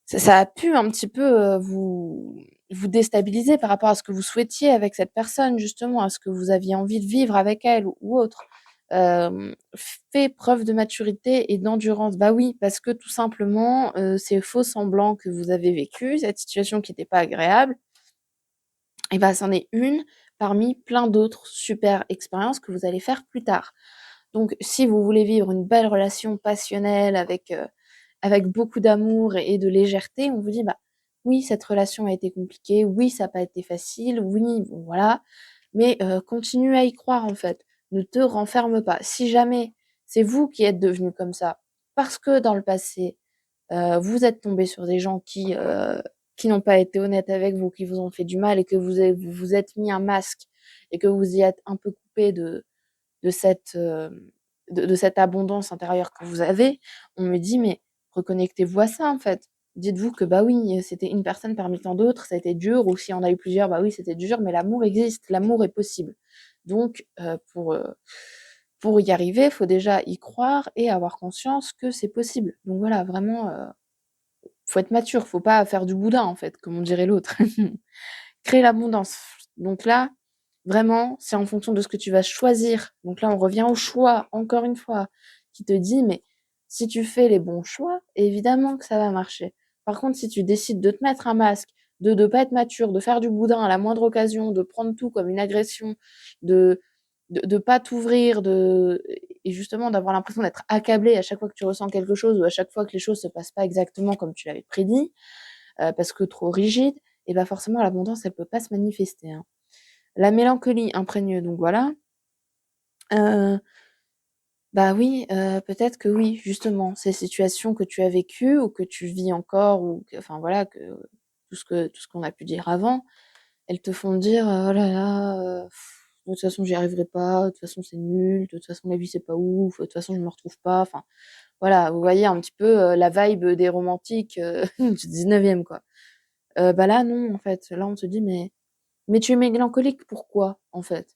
petit peu, vous déstabiliser par rapport à ce que vous souhaitiez avec cette personne justement, à ce que vous aviez envie de vivre avec elle ou autre. Fais preuve de maturité et d'endurance. Bah oui, parce que tout simplement, ces faux semblants que vous avez vécus, cette situation qui était pas agréable et bah, c'en est une parmi plein d'autres super expériences que vous allez faire plus tard. Donc si vous voulez vivre une belle relation passionnelle avec beaucoup d'amour et de légèreté, on vous dit: «Bah, oui, cette relation a été compliquée, oui, ça a pas été facile, oui, bon voilà, mais continue à y croire en fait. Ne te renferme pas. Si jamais c'est vous qui êtes devenu comme ça, parce que dans le passé, vous êtes tombé sur des gens qui n'ont pas été honnêtes avec vous, qui vous ont fait du mal et que vous vous êtes mis un masque et que vous y êtes un peu coupé de cette, de cette abondance intérieure que vous avez, on me dit: «Mais reconnectez-vous à ça, en fait. Dites-vous que, bah, oui, c'était une personne parmi tant d'autres, ça a été dur ou s'il y en a eu plusieurs, bah, oui, c'était dur, mais l'amour existe, l'amour est possible». Donc pour y arriver, il faut déjà y croire et avoir conscience que c'est possible. Donc voilà, vraiment, faut être mature, faut pas faire du boudin, en fait, comme on dirait l'autre. Créer l'abondance. Donc là, vraiment, c'est en fonction de ce que tu vas choisir. Donc là, on revient au choix, encore une fois, qui te dit, mais si tu fais les bons choix, évidemment que ça va marcher. Par contre, si tu décides de te mettre un masque, de ne pas être mature, de faire du boudin à la moindre occasion, de prendre tout comme une agression, de pas t'ouvrir, et justement d'avoir l'impression d'être accablé à chaque fois que tu ressens quelque chose ou à chaque fois que les choses se passent pas exactement comme tu l'avais prédit, parce que trop rigide, et ben forcément l'abondance, elle peut pas se manifester, hein. La mélancolie imprègne, donc voilà. Heu, Bah oui, peut-être que oui, justement, ces situations que tu as vécues ou que tu vis encore ou que enfin voilà, que tout ce qu'on a pu dire avant, elles te font dire: «Oh là là, de toute façon j'y arriverai pas, de toute façon c'est nul, de toute façon la vie c'est pas ouf, de toute façon je me retrouve pas». Enfin voilà, vous voyez un petit peu, la vibe des romantiques, du 19e quoi. Bah là non, en fait, là on te dit: «Mais tu es mélancolique pourquoi, en fait?»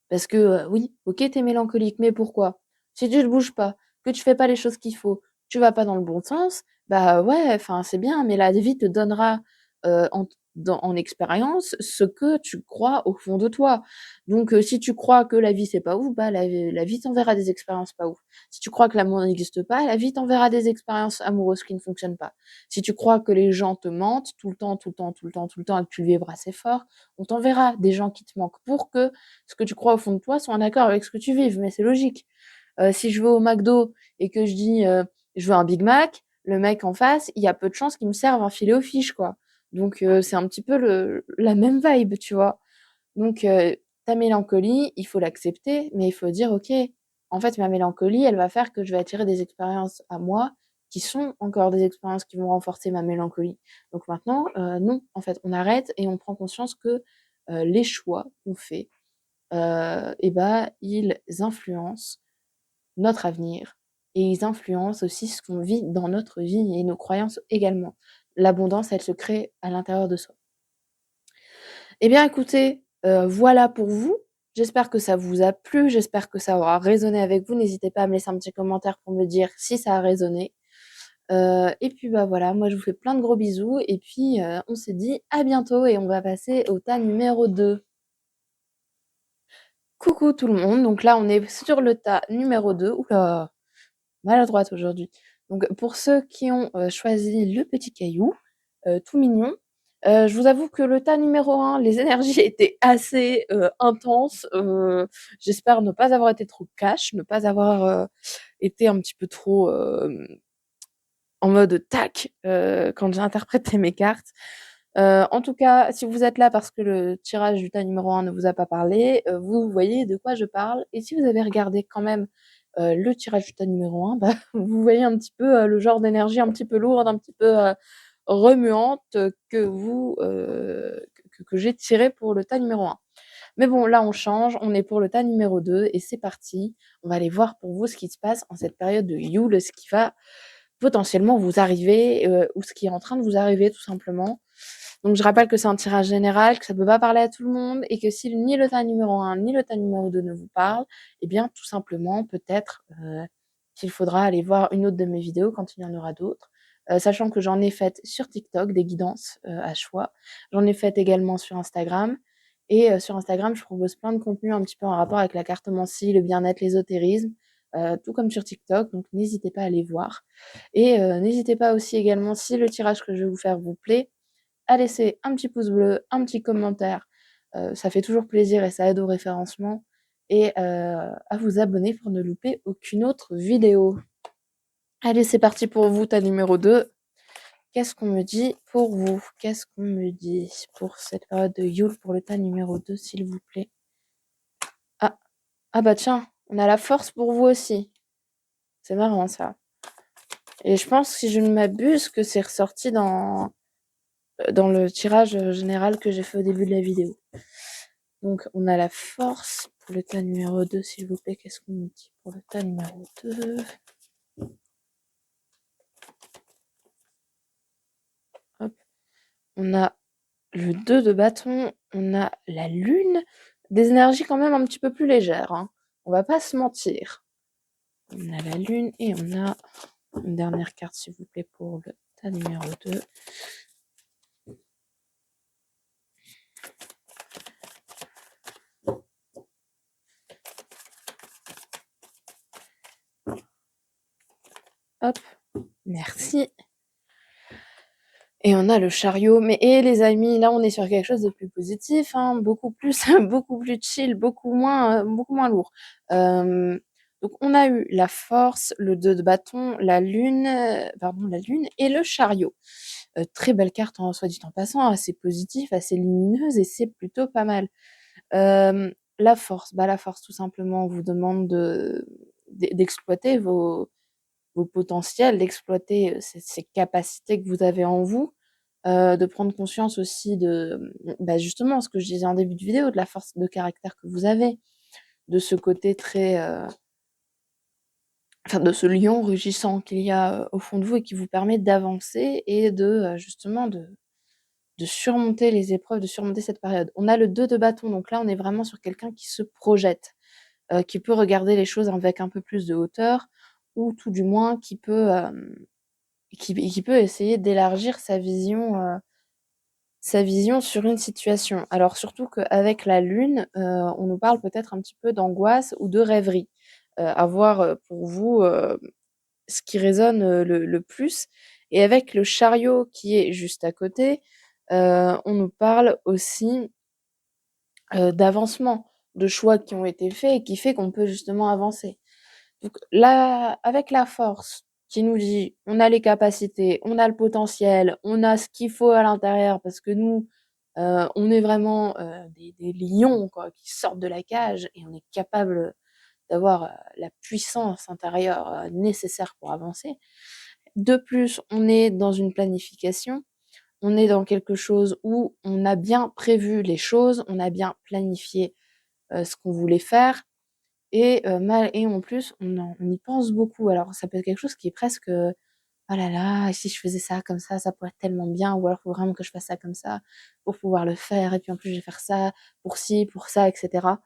Parce que, oui, OK, tu es mélancolique, mais pourquoi? Si tu ne bouges pas, que tu fais pas les choses qu'il faut, tu vas pas dans le bon sens, bah, ouais, enfin, c'est bien, mais la vie te donnera, en expérience ce que tu crois au fond de toi. Donc, si tu crois que la vie c'est pas ouf, bah, la vie t'enverra des expériences pas ouf. Si tu crois que l'amour n'existe pas, la vie t'enverra des expériences amoureuses qui ne fonctionnent pas. Si tu crois que les gens te mentent tout le temps, tout le temps, tout le temps, tout le temps et que tu vibres assez fort, on t'enverra des gens qui te manquent pour que ce que tu crois au fond de toi soit en accord avec ce que tu vives, mais c'est logique. Si je vais au McDo et que je dis, je veux un Big Mac, le mec en face, il y a peu de chances qu'il me serve un filet aux fiches, quoi. Donc, c'est un petit peu la même vibe, tu vois. Donc, ta mélancolie, il faut l'accepter, mais il faut dire, ok, en fait, ma mélancolie, elle va faire que je vais attirer des expériences à moi qui sont encore des expériences qui vont renforcer ma mélancolie. Donc maintenant, non, en fait, on arrête et on prend conscience que les choix qu'on fait, et bah, ils influencent notre avenir et ils influencent aussi ce qu'on vit dans notre vie et nos croyances également. L'abondance, elle se crée à l'intérieur de soi. Eh bien écoutez, voilà pour vous. J'espère que ça vous a plu, j'espère que ça aura résonné avec vous. N'hésitez pas à me laisser un petit commentaire pour me dire si ça a résonné. Et puis, bah, voilà, moi je vous fais plein de gros bisous et puis, on se dit à bientôt et on va passer au tas numéro 2. Coucou tout le monde, donc là on est sur le tas numéro 2. Ouh là, maladroite aujourd'hui. Donc pour ceux qui ont, choisi le petit caillou, tout mignon, je vous avoue que le tas numéro 1, les énergies étaient assez, intenses, j'espère ne pas avoir été trop cash, ne pas avoir, été un petit peu trop, en mode tac, quand j'ai interprété mes cartes. En tout cas, si vous êtes là parce que le tirage du tas numéro 1 ne vous a pas parlé, vous voyez de quoi je parle et si vous avez regardé quand même, le tirage du tas numéro 1, bah, vous voyez un petit peu, le genre d'énergie un petit peu lourde, un petit peu, remuante, que vous, que j'ai tiré pour le tas numéro 1. Mais bon, là, on change, on est pour le tas numéro 2 et c'est parti. On va aller voir pour vous ce qui se passe en cette période de Yule, ce qui va potentiellement vous arriver, ou ce qui est en train de vous arriver tout simplement. Donc je rappelle que c'est un tirage général, que ça peut pas parler à tout le monde et que si ni le tas numéro 1 ni le tas numéro 2 ne vous parlent, eh bien tout simplement peut-être, qu'il faudra aller voir une autre de mes vidéos quand il y en aura d'autres. Sachant que j'en ai faites sur TikTok, des guidances, à choix. J'en ai faites également sur Instagram et sur Instagram, je propose plein de contenus un petit peu en rapport avec la cartomancie, le bien-être, l'ésotérisme, tout comme sur TikTok, donc n'hésitez pas à aller voir. Et n'hésitez pas aussi également, si le tirage que je vais vous faire vous plaît, à laisser un petit pouce bleu, un petit commentaire, ça fait toujours plaisir et ça aide au référencement et à vous abonner pour ne louper aucune autre vidéo. Allez, c'est parti pour vous, tas numéro 2. Qu'est-ce qu'on me dit pour vous? Qu'est-ce qu'on me dit pour cette période de Yule pour le tas numéro 2, s'il vous plaît? Ah, ah bah tiens, on a la force pour vous aussi. C'est marrant ça. Et je pense, si je ne m'abuse, que c'est ressorti dans le tirage général que j'ai fait au début de la vidéo. Donc, on a la force pour le tas numéro 2, s'il vous plaît. Qu'est-ce qu'on me dit pour le tas numéro 2? Hop. On a le 2 de bâton, on a la lune. Des énergies quand même un petit peu plus légères, hein. On va pas se mentir. On a la lune et on a une dernière carte, s'il vous plaît, pour le tas numéro 2. Hop, merci. Et on a le chariot. Mais les amis, là, on est sur quelque chose de plus positif, hein, beaucoup plus, beaucoup plus chill, beaucoup moins lourd. Donc, on a eu la force, le 2 de bâton, la lune et le chariot. Très belle carte, en soit dit en passant, assez positif, assez lumineuse et c'est plutôt pas mal. La force, la force, tout simplement, on vous demande d'exploiter vos potentiels, d'exploiter ces capacités que vous avez en vous, de prendre conscience aussi de, justement, ce que je disais en début de vidéo, de la force de caractère que vous avez, de ce côté très, de ce lion rugissant qu'il y a au fond de vous et qui vous permet d'avancer et justement, de surmonter les épreuves, de surmonter cette période. On a le 2 de bâton, donc là, on est vraiment sur quelqu'un qui se projette, qui peut regarder les choses avec un peu plus de hauteur ou tout du moins qui peut essayer d'élargir sa vision sur une situation. Alors surtout qu'avec la lune, on nous parle peut-être un petit peu d'angoisse ou de rêverie. À voir, pour vous, ce qui résonne, le plus. Et avec le chariot qui est juste à côté, on nous parle aussi, d'avancement, de choix qui ont été faits et qui fait qu'on peut justement avancer. Donc là, avec la force qui nous dit: «On a les capacités, on a le potentiel, on a ce qu'il faut à l'intérieur» parce que nous, on est vraiment, des lions quoi, qui sortent de la cage et on est capable d'avoir, la puissance intérieure, nécessaire pour avancer. De plus, on est dans une planification, on est dans quelque chose où on a bien prévu les choses, on a bien planifié, ce qu'on voulait faire et en plus on y pense beaucoup. Alors ça peut être quelque chose qui est presque, «Oh là là, et si je faisais ça comme ça pourrait être tellement bien» ou alors: «Faut vraiment que je fasse ça comme ça pour pouvoir le faire et puis en plus je vais faire ça pour ci, pour ça» et cetera.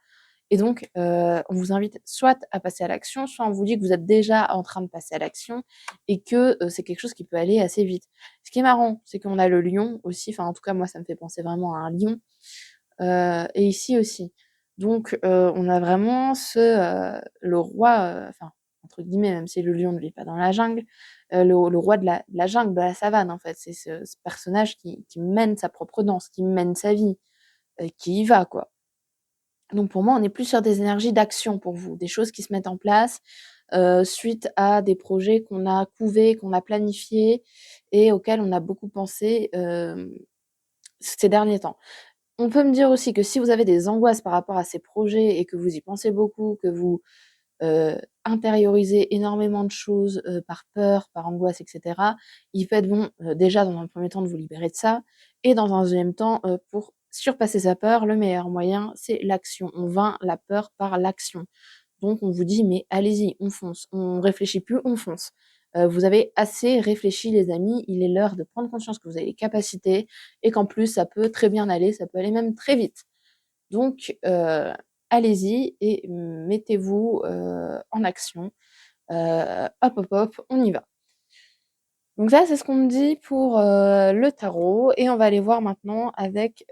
Et donc, on vous invite soit à passer à l'action, soit on vous dit que vous êtes déjà en train de passer à l'action et que, c'est quelque chose qui peut aller assez vite. Ce qui est marrant, c'est qu'on a le lion aussi, enfin en tout cas moi ça me fait penser vraiment à un lion, et ici aussi. Donc, on a vraiment le roi, enfin entre guillemets, même si le lion ne vit pas dans la jungle, le roi de la jungle, de la savane en fait. C'est ce personnage qui mène sa propre danse, qui mène sa vie, qui y va quoi. Donc pour moi, on est plus sur des énergies d'action pour vous, des choses qui se mettent en place, suite à des projets qu'on a couvés, qu'on a planifiés et auxquels on a beaucoup pensé, ces derniers temps. On peut me dire aussi que si vous avez des angoisses par rapport à ces projets et que vous y pensez beaucoup, que vous, intériorisez énormément de choses, par peur, par angoisse et cetera, il peut être bon, déjà dans un premier temps de vous libérer de ça et dans un deuxième temps, pour surpasser sa peur, le meilleur moyen, c'est l'action. On vainc la peur par l'action. Donc on vous dit: «Mais allez-y, on fonce, on réfléchit plus, on fonce». Vous avez assez réfléchi les amis, il est l'heure de prendre conscience que vous avez les capacités et qu'en plus ça peut très bien aller, ça peut aller même très vite. Donc allez-y et mettez-vous, en action. Hop, hop, hop, on y va. Donc ça, c'est ce qu'on me dit pour, le tarot et on va aller voir maintenant avec,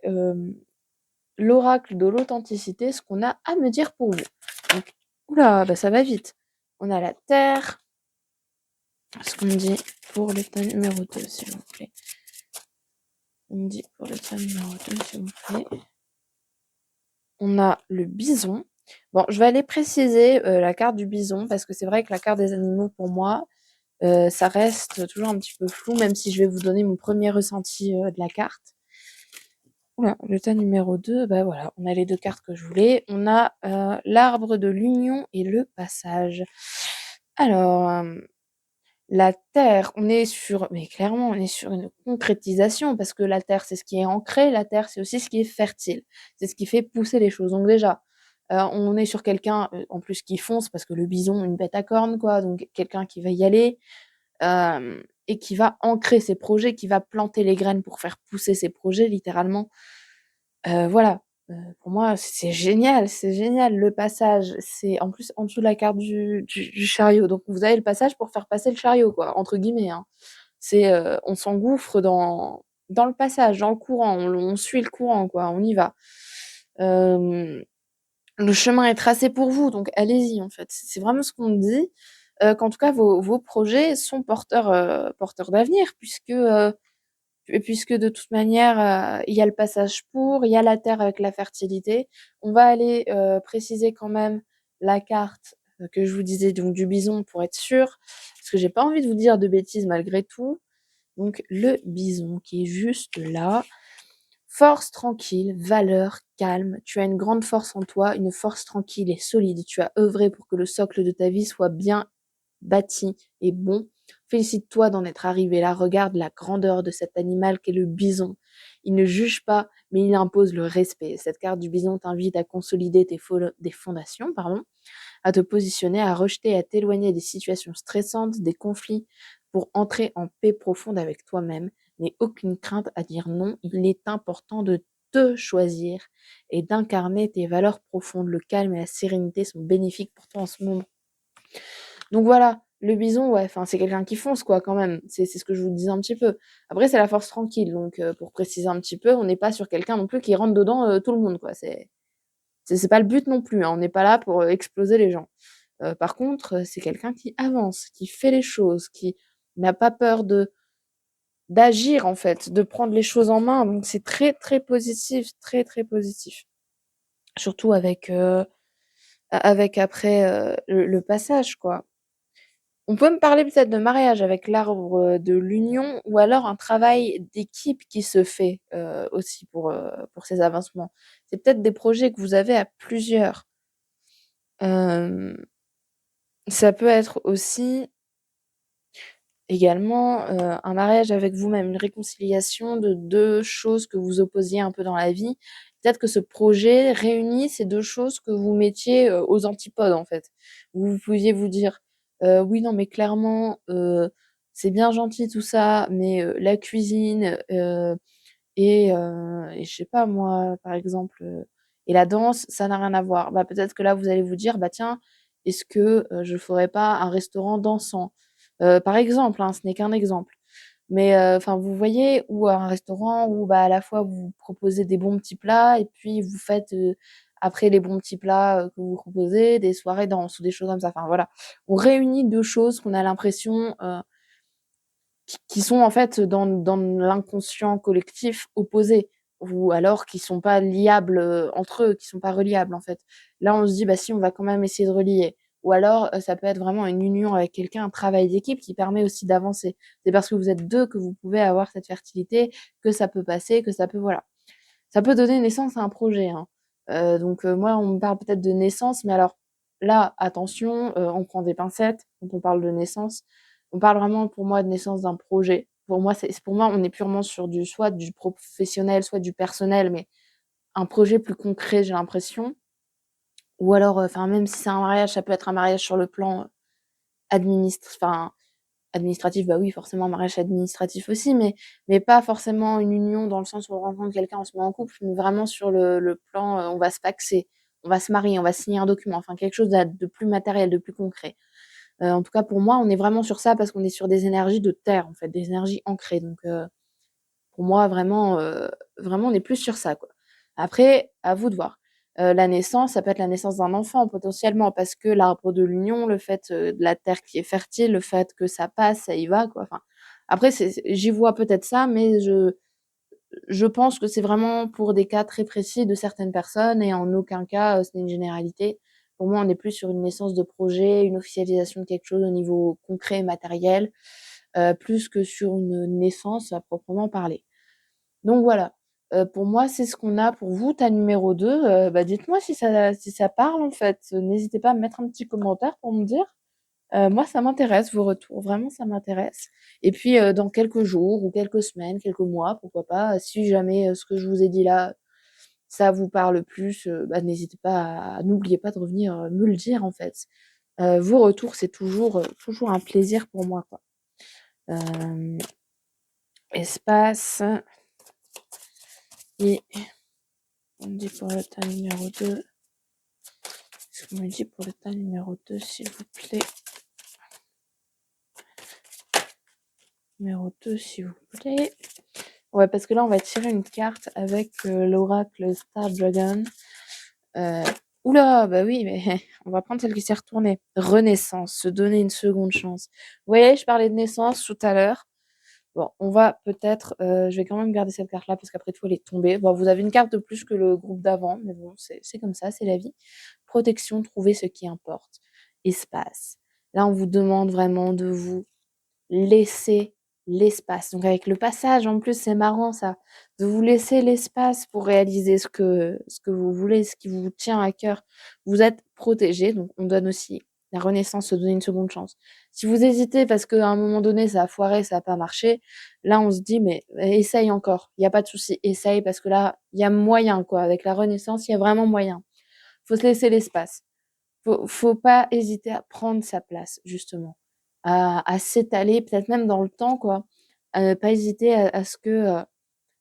l'oracle de l'authenticité, ce qu'on a à me dire pour vous. Donc ouh là, ça va vite. On a la terre, ce qu'on me dit pour le tas numéro 2, s'il vous plaît. On me dit pour le tas numéro 2, s'il vous plaît. On a le bison. Bon, je vais aller préciser, la carte du bison parce que c'est vrai que la carte des animaux pour moi, ça reste toujours un petit peu flou, même si je vais vous donner mon premier ressenti, de la carte. Ouh le tas numéro 2, voilà, on a les 2 cartes que je voulais. On a, l'arbre de l'union et le passage. Alors, la terre, clairement, on est sur une concrétisation parce que la terre, c'est ce qui est ancré, la terre, c'est aussi ce qui est fertile. C'est ce qui fait pousser les choses. Donc déjà, on est sur quelqu'un, en plus qui fonce parce que le bison, une bête à cornes, quoi, donc quelqu'un qui va y aller, et qui va ancrer ses projets, qui va planter les graines pour faire pousser ses projets littéralement. Voilà. Pour moi, c'est génial, c'est génial le passage. C'est en plus en dessous de la carte du chariot. Donc vous avez le passage pour faire passer le chariot quoi, entre guillemets, hein. C'est, on s'engouffre dans le passage, dans le courant, on suit le courant quoi, on y va. Hem, le chemin est tracé pour vous, donc allez-y en fait. C'est vraiment ce qu'on dit, qu'en tout cas vos projets sont porteurs d'avenir puisque de toute manière, il y a le passage pour, il y a la terre avec la fertilité. On va aller, préciser quand même la carte, que je vous disais donc du bison pour être sûr, parce que j'ai pas envie de vous dire de bêtises malgré tout. Donc le bison qui est juste là. Force tranquille, valeur, calme. Tu as une grande force en toi, une force tranquille et solide. Tu as œuvré pour que le socle de ta vie soit bien bâti et bon. Félicite-toi d'en être arrivé là. Regarde la grandeur de cet animal qu'est le bison. Il ne juge pas, mais il impose le respect. Cette carte du bison t'invite à consolider des fondations, à te positionner, à rejeter, à t'éloigner des situations stressantes, des conflits, pour entrer en paix profonde avec toi-même. N'aie aucune crainte à dire non. Il est important de te choisir et d'incarner tes valeurs profondes. Le calme et la sérénité sont bénéfiques pour toi en ce moment. Donc voilà, le bison, ouais, enfin, c'est quelqu'un qui fonce, quoi, quand même. C'est ce que je vous disais un petit peu. Après, c'est la force tranquille. Donc, pour préciser un petit peu, on n'est pas sur quelqu'un non plus qui rentre dedans tout le monde, quoi. C'est pas le but non plus, hein. On n'est pas là pour exploser les gens. Par contre, c'est quelqu'un qui avance, qui fait les choses, qui n'a pas peur d'agir, en fait, de prendre les choses en main. Donc, c'est très, très positif, très, très positif. Surtout avec après le passage, quoi. On peut me parler peut-être de mariage avec l'arbre de l'union ou alors un travail d'équipe qui se fait, aussi pour ces avancements. C'est peut-être des projets que vous avez à plusieurs. Hem, ça peut être aussi également, un mariage avec vous-même, une réconciliation de 2 choses que vous opposiez un peu dans la vie. Peut-être que ce projet réunit ces 2 choses que vous mettiez, aux antipodes, en fait. Où vous pouviez vous dire: «Oui, non, mais clairement, c'est bien gentil tout ça, mais la cuisine, et je sais pas moi, par exemple, et la danse, ça n'a rien à voir». Bah, peut-être que là, vous allez vous dire: «Bah, tiens, est-ce que, je ferais pas un restaurant dansant?» Par exemple, hein, ce n'est qu'un exemple. Mais, enfin, vous voyez? Ou un restaurant où, bah, à la fois vous proposez des bons petits plats et puis vous faites, après les bons petits plats, que vous proposez, des soirées danse ou des choses comme ça. Enfin, voilà. On réunit 2 choses qu'on a l'impression, qui sont en fait dans l'inconscient collectif opposés ou alors qui sont pas liables, entre eux, qui sont pas reliables, en fait. Là, on se dit: «Bah si, on va quand même essayer de relier» ou alors, ça peut être vraiment une union avec quelqu'un, un travail d'équipe qui permet aussi d'avancer. C'est parce que vous êtes 2 que vous pouvez avoir cette fertilité, que ça peut passer, que ça peut voilà. Ça peut donner naissance à un projet, hein. Donc moi, on me parle peut-être de naissance, mais alors là, attention, on prend des pincettes quand on parle de naissance. On parle vraiment pour moi de naissance d'un projet. Pour moi, on est purement sur soit du professionnel, soit du personnel, mais un projet plus concret, j'ai l'impression. Ou alors, enfin, même si c'est un mariage, ça peut être un mariage sur le plan enfin, administratif, bah oui, forcément, mariage administratif aussi, mais pas forcément une union dans le sens où on rencontre quelqu'un, on se met en couple, mais vraiment sur le plan, on va se paxer, on va se marier, on va signer un document, enfin quelque chose de plus matériel, de plus concret. En tout cas pour moi, on est vraiment sur ça parce qu'on est sur des énergies de terre, en fait, des énergies ancrées donc pour moi vraiment on est plus sur ça, quoi. Après, à vous de voir. La naissance, ça peut être la naissance d'un enfant potentiellement parce que l'arbre de l'union, le fait, de la terre qui est fertile, le fait que ça passe, ça y va, quoi. Enfin, après j'y vois peut-être ça, mais je pense que c'est vraiment pour des cas très précis de certaines personnes et en aucun cas, ce n'est une généralité. Pour moi, on est plus sur une naissance de projet, une officialisation de quelque chose au niveau concret et matériel, plus que sur une naissance à proprement parler. Donc voilà, pour moi, c'est ce qu'on a pour vous, ta numéro 2. Bah, dites-moi si ça parle, en fait. N'hésitez pas à me mettre un petit commentaire pour me dire. Moi, ça m'intéresse vos retours, vraiment ça m'intéresse et puis, dans quelques jours ou quelques semaines, quelques mois, pourquoi pas, si jamais, ce que je vous ai dit là, ça vous parle plus, bah, n'hésitez pas n'oubliez pas de revenir, me le dire, en fait. Vos retours, c'est toujours un plaisir pour moi, quoi. Hem, espace et On me dit pour le tas numéro 2. Qu'est-ce qu'on me dit pour le tas numéro 2, s'il vous plaît? Numéro 2, s'il vous plaît. Ouais, parce que là, on va tirer une carte avec l'oracle Star Dragon. Oula, bah oui, mais on va prendre celle qui s'est retournée. Renaissance, se donner une seconde chance. Vous voyez, je parlais de naissance tout à l'heure. Bon, on va peut-être, je vais quand même garder cette carte-là parce qu'après tout, elle est tombée. Bon, vous avez une carte de plus que le groupe d'avant, mais bon, c'est comme ça, c'est la vie. Protection, trouver ce qui importe. Espace. Là, on vous demande vraiment de vous laisser l'espace. Donc avec le passage, en plus, c'est marrant ça, de vous laisser l'espace pour réaliser ce que vous voulez, ce qui vous tient à cœur. Vous êtes protégé, donc on donne aussi la renaissance, se donner une seconde chance. Si vous hésitez parce qu'à un moment donné, ça a foiré, ça n'a pas marché, là, on se dit, mais essaye encore. Il n'y a pas de souci, essaye parce que là, il y a moyen, quoi. Avec la renaissance, il y a vraiment moyen. Faut se laisser l'espace. Faut pas hésiter à prendre sa place, justement, à s'étaler, peut-être même dans le temps, quoi. Pas hésiter à ce que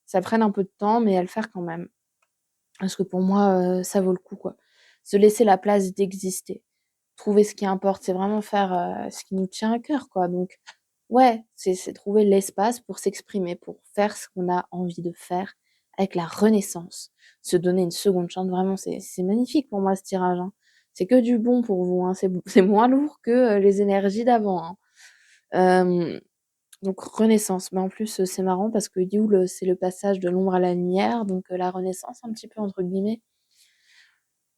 ça prenne un peu de temps, mais à le faire quand même. Parce que pour moi, ça vaut le coup, quoi. Se laisser la place d'exister. Trouver ce qui importe, c'est vraiment faire ce qui nous tient à cœur, quoi. Donc, ouais, c'est trouver l'espace pour s'exprimer, pour faire ce qu'on a envie de faire avec la renaissance. Se donner une seconde chance, vraiment, c'est magnifique pour moi ce tirage, hein. C'est que du bon pour vous, hein. C'est moins lourd que les énergies d'avant, hein. Donc renaissance, mais en plus c'est marrant parce que Yule c'est le passage de l'ombre à la lumière, donc la renaissance un petit peu entre guillemets.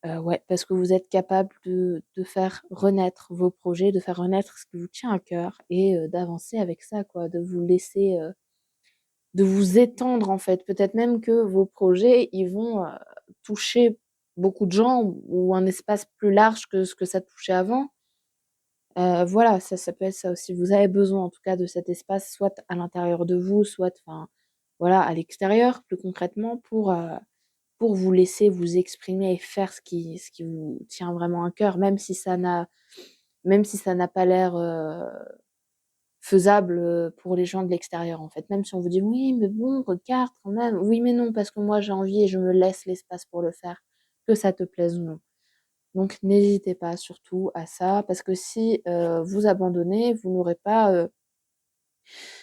Ouais, parce que vous êtes capable de faire renaître vos projets, de faire renaître ce qui vous tient à cœur et d'avancer avec ça, quoi, de vous laisser, de vous étendre en fait. Peut-être même que vos projets, ils vont toucher beaucoup de gens ou un espace plus large que ce que ça touchait avant. Voilà, ça peut être ça aussi. Vous avez besoin en tout cas de cet espace, soit à l'intérieur de vous, soit enfin, voilà, à l'extérieur, plus concrètement, pour vous laisser vous exprimer et faire ce qui vous tient vraiment à cœur, même si ça n'a pas l'air, faisable, pour les gens de l'extérieur, en fait. Même si on vous dit: «Oui, mais bon, regarde quand même». Oui, mais non, parce que moi j'ai envie et je me laisse l'espace pour le faire, que ça te plaise ou non. Donc n'hésitez pas surtout à ça, parce que si, vous abandonnez, vous n'aurez pas,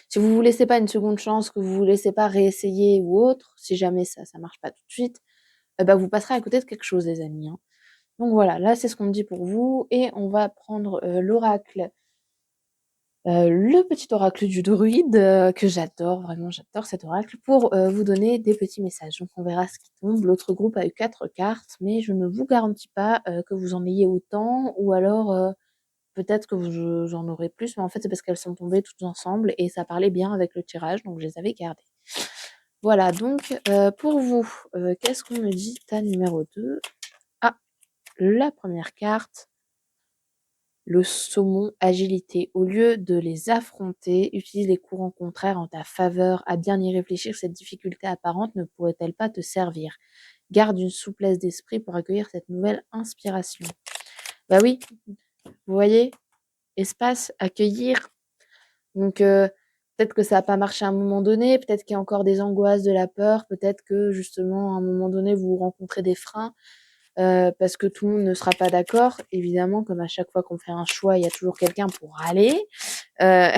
si vous vous laissez pas une seconde chance, que vous vous laissez pas réessayer ou autre, si jamais ça marche pas tout de suite, bah, vous passerez à côté de quelque chose les amis, hein. Donc voilà, là c'est ce qu'on me dit pour vous et on va prendre, l'oracle, le petit oracle du druide, que j'adore, vraiment j'adore cet oracle pour, vous donner des petits messages. Donc on verra ce qui tombe. L'autre groupe a eu 4 cartes, mais je ne vous garantis pas, que vous en ayez autant ou alors, peut-être que j'en aurai plus, mais en fait, c'est parce qu'elles sont tombées toutes ensemble et ça parlait bien avec le tirage, donc je les avais gardées. Voilà, donc pour vous, qu'est-ce qu'on me dit? Ta numéro 2. Ah, la première carte, le saumon agilité. Au lieu de les affronter, utilise les courants contraires en ta faveur. À bien y réfléchir, cette difficulté apparente ne pourrait-elle pas te servir? Garde une souplesse d'esprit pour accueillir cette nouvelle inspiration. Bah oui, vous voyez? Espace, accueillir. Donc peut-être que ça a pas marché à un moment donné, peut-être qu'il y a encore des angoisses, de la peur, peut-être que justement à un moment donné vous rencontrez des freins, parce que tout le monde ne sera pas d'accord. Évidemment, comme à chaque fois qu'on fait un choix, il y a toujours quelqu'un pour râler, heu,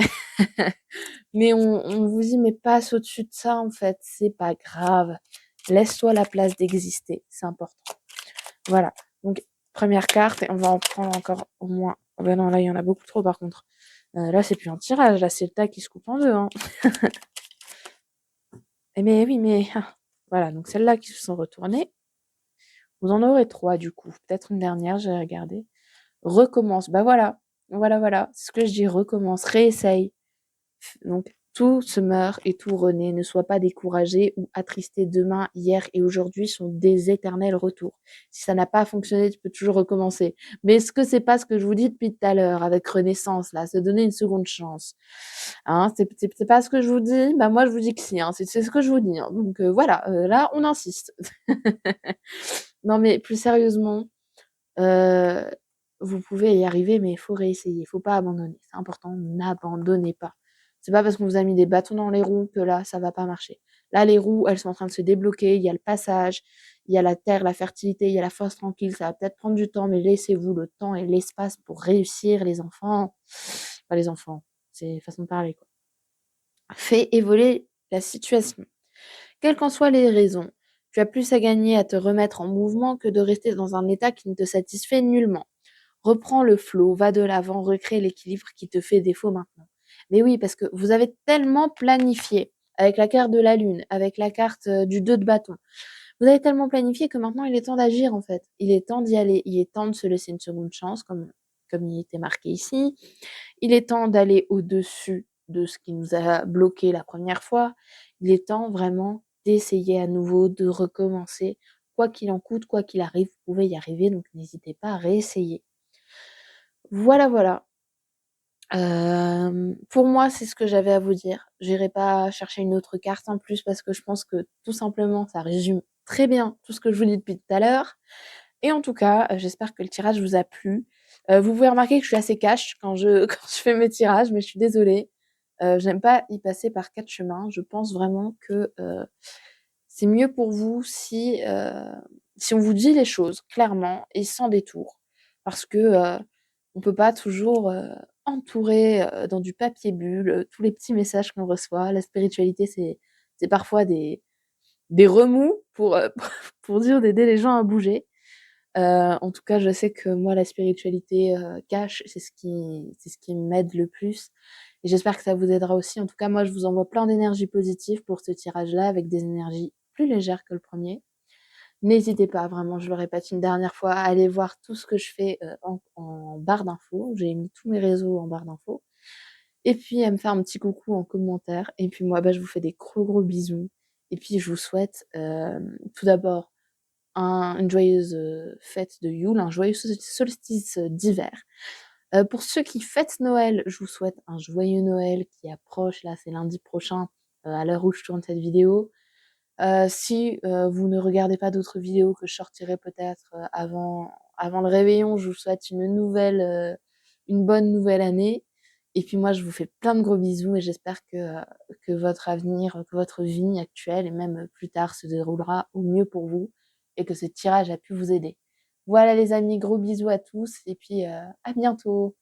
mais on vous dit: «Mais passe au-dessus de ça en fait, c'est pas grave. Laisse-toi la place d'exister, c'est important». Voilà, donc première carte et on va en prendre encore au moins oh bah non, là il y en a beaucoup trop par contre. Là c'est plus un tirage, là c'est le tas qui se coupe en 2, hein. Et mais oui, mais voilà, donc celles-là qui se sont retournées, vous en aurez 3 du coup, peut-être une dernière, j'ai regardé. Recommence, bah voilà, voilà, voilà, c'est ce que je dis, recommence, réessaye. Donc tout se meurt et tout renaît. Ne sois pas découragé ou attristé. Demain, hier et aujourd'hui sont des éternels retours. Si ça n'a pas fonctionné, tu peux toujours recommencer. Mais est-ce que c'est pas ce que je vous dis depuis tout à l'heure avec Renaissance, là, se donner une seconde chance? Hein, c'est pas ce que je vous dis? Bah moi je vous dis que si, hein, c'est ce que je vous dis, hein. Donc voilà, là on insiste. Non mais plus sérieusement, heu, vous pouvez y arriver, mais il faut réessayer, il faut pas abandonner. C'est important, n'abandonnez pas. C'est pas parce qu'on vous a mis des bâtons dans les roues que là, ça va pas marcher. Là, les roues, elles sont en train de se débloquer, il y a le passage, il y a la terre, la fertilité, il y a la force tranquille, ça va peut-être prendre du temps, mais laissez-vous le temps et l'espace pour réussir les enfants. Pas les enfants, c'est façon de parler, quoi. Fais évoluer la situation. Quelles qu'en soient les raisons, tu as plus à gagner à te remettre en mouvement que de rester dans un état qui ne te satisfait nullement. Reprends le flow, va de l'avant, recrée l'équilibre qui te fait défaut maintenant. Mais oui, parce que vous avez tellement planifié avec la carte de la lune, avec la carte du 2 de bâton. Vous avez tellement planifié que maintenant il est temps d'agir en fait. Il est temps d'y aller. Il est temps de se laisser une seconde chance, comme il était marqué ici. Il est temps d'aller au-dessus de ce qui nous a bloqué la première fois. Il est temps vraiment d'essayer à nouveau, de recommencer. Quoi qu'il en coûte, quoi qu'il arrive, vous pouvez y arriver, donc n'hésitez pas à réessayer. Voilà, voilà. Pour moi, c'est ce que j'avais à vous dire. J'irai pas chercher une autre carte en plus parce que je pense que tout simplement, ça résume très bien tout ce que je vous dis depuis tout à l'heure. Et en tout cas, j'espère que le tirage vous a plu. Vous pouvez remarquer que je suis assez cash quand je quand je fais mes tirages, mais je suis désolée. J'aime pas y passer par 4 chemins. Je pense vraiment que, c'est mieux pour vous si on vous dit les choses clairement et sans détour. Parce que, on peut pas toujours, entourer, dans du papier bulle, tous les petits messages qu'on reçoit. La spiritualité, c'est parfois des remous pour, pour dire d'aider les gens à bouger. En tout cas, je sais que moi, la spiritualité, cash, c'est ce qui m'aide le plus et j'espère que ça vous aidera aussi. En tout cas, moi, je vous envoie plein d'énergie positive pour ce tirage-là, avec des énergies plus légères que le premier. N'hésitez pas, vraiment, je le répète une dernière fois, à aller voir tout ce que je fais, en barre d'infos. J'ai mis tous mes réseaux en barre d'infos et puis à me faire un petit coucou en commentaire et puis moi, bah, je vous fais des gros, gros bisous et puis je vous souhaite, tout d'abord une joyeuse fête de Yule, un joyeux solstice d'hiver. Pour ceux qui fêtent Noël, je vous souhaite un joyeux Noël qui approche. Là, c'est lundi prochain, à l'heure où je tourne cette vidéo. Si vous ne regardez pas d'autres vidéos que je sortirai peut-être avant le réveillon, je vous souhaite une bonne nouvelle année. Et puis moi, je vous fais plein de gros bisous et j'espère que votre avenir, que votre vie actuelle et même plus tard se déroulera au mieux pour vous et que ce tirage a pu vous aider. Voilà les amis, gros bisous à tous et puis à bientôt.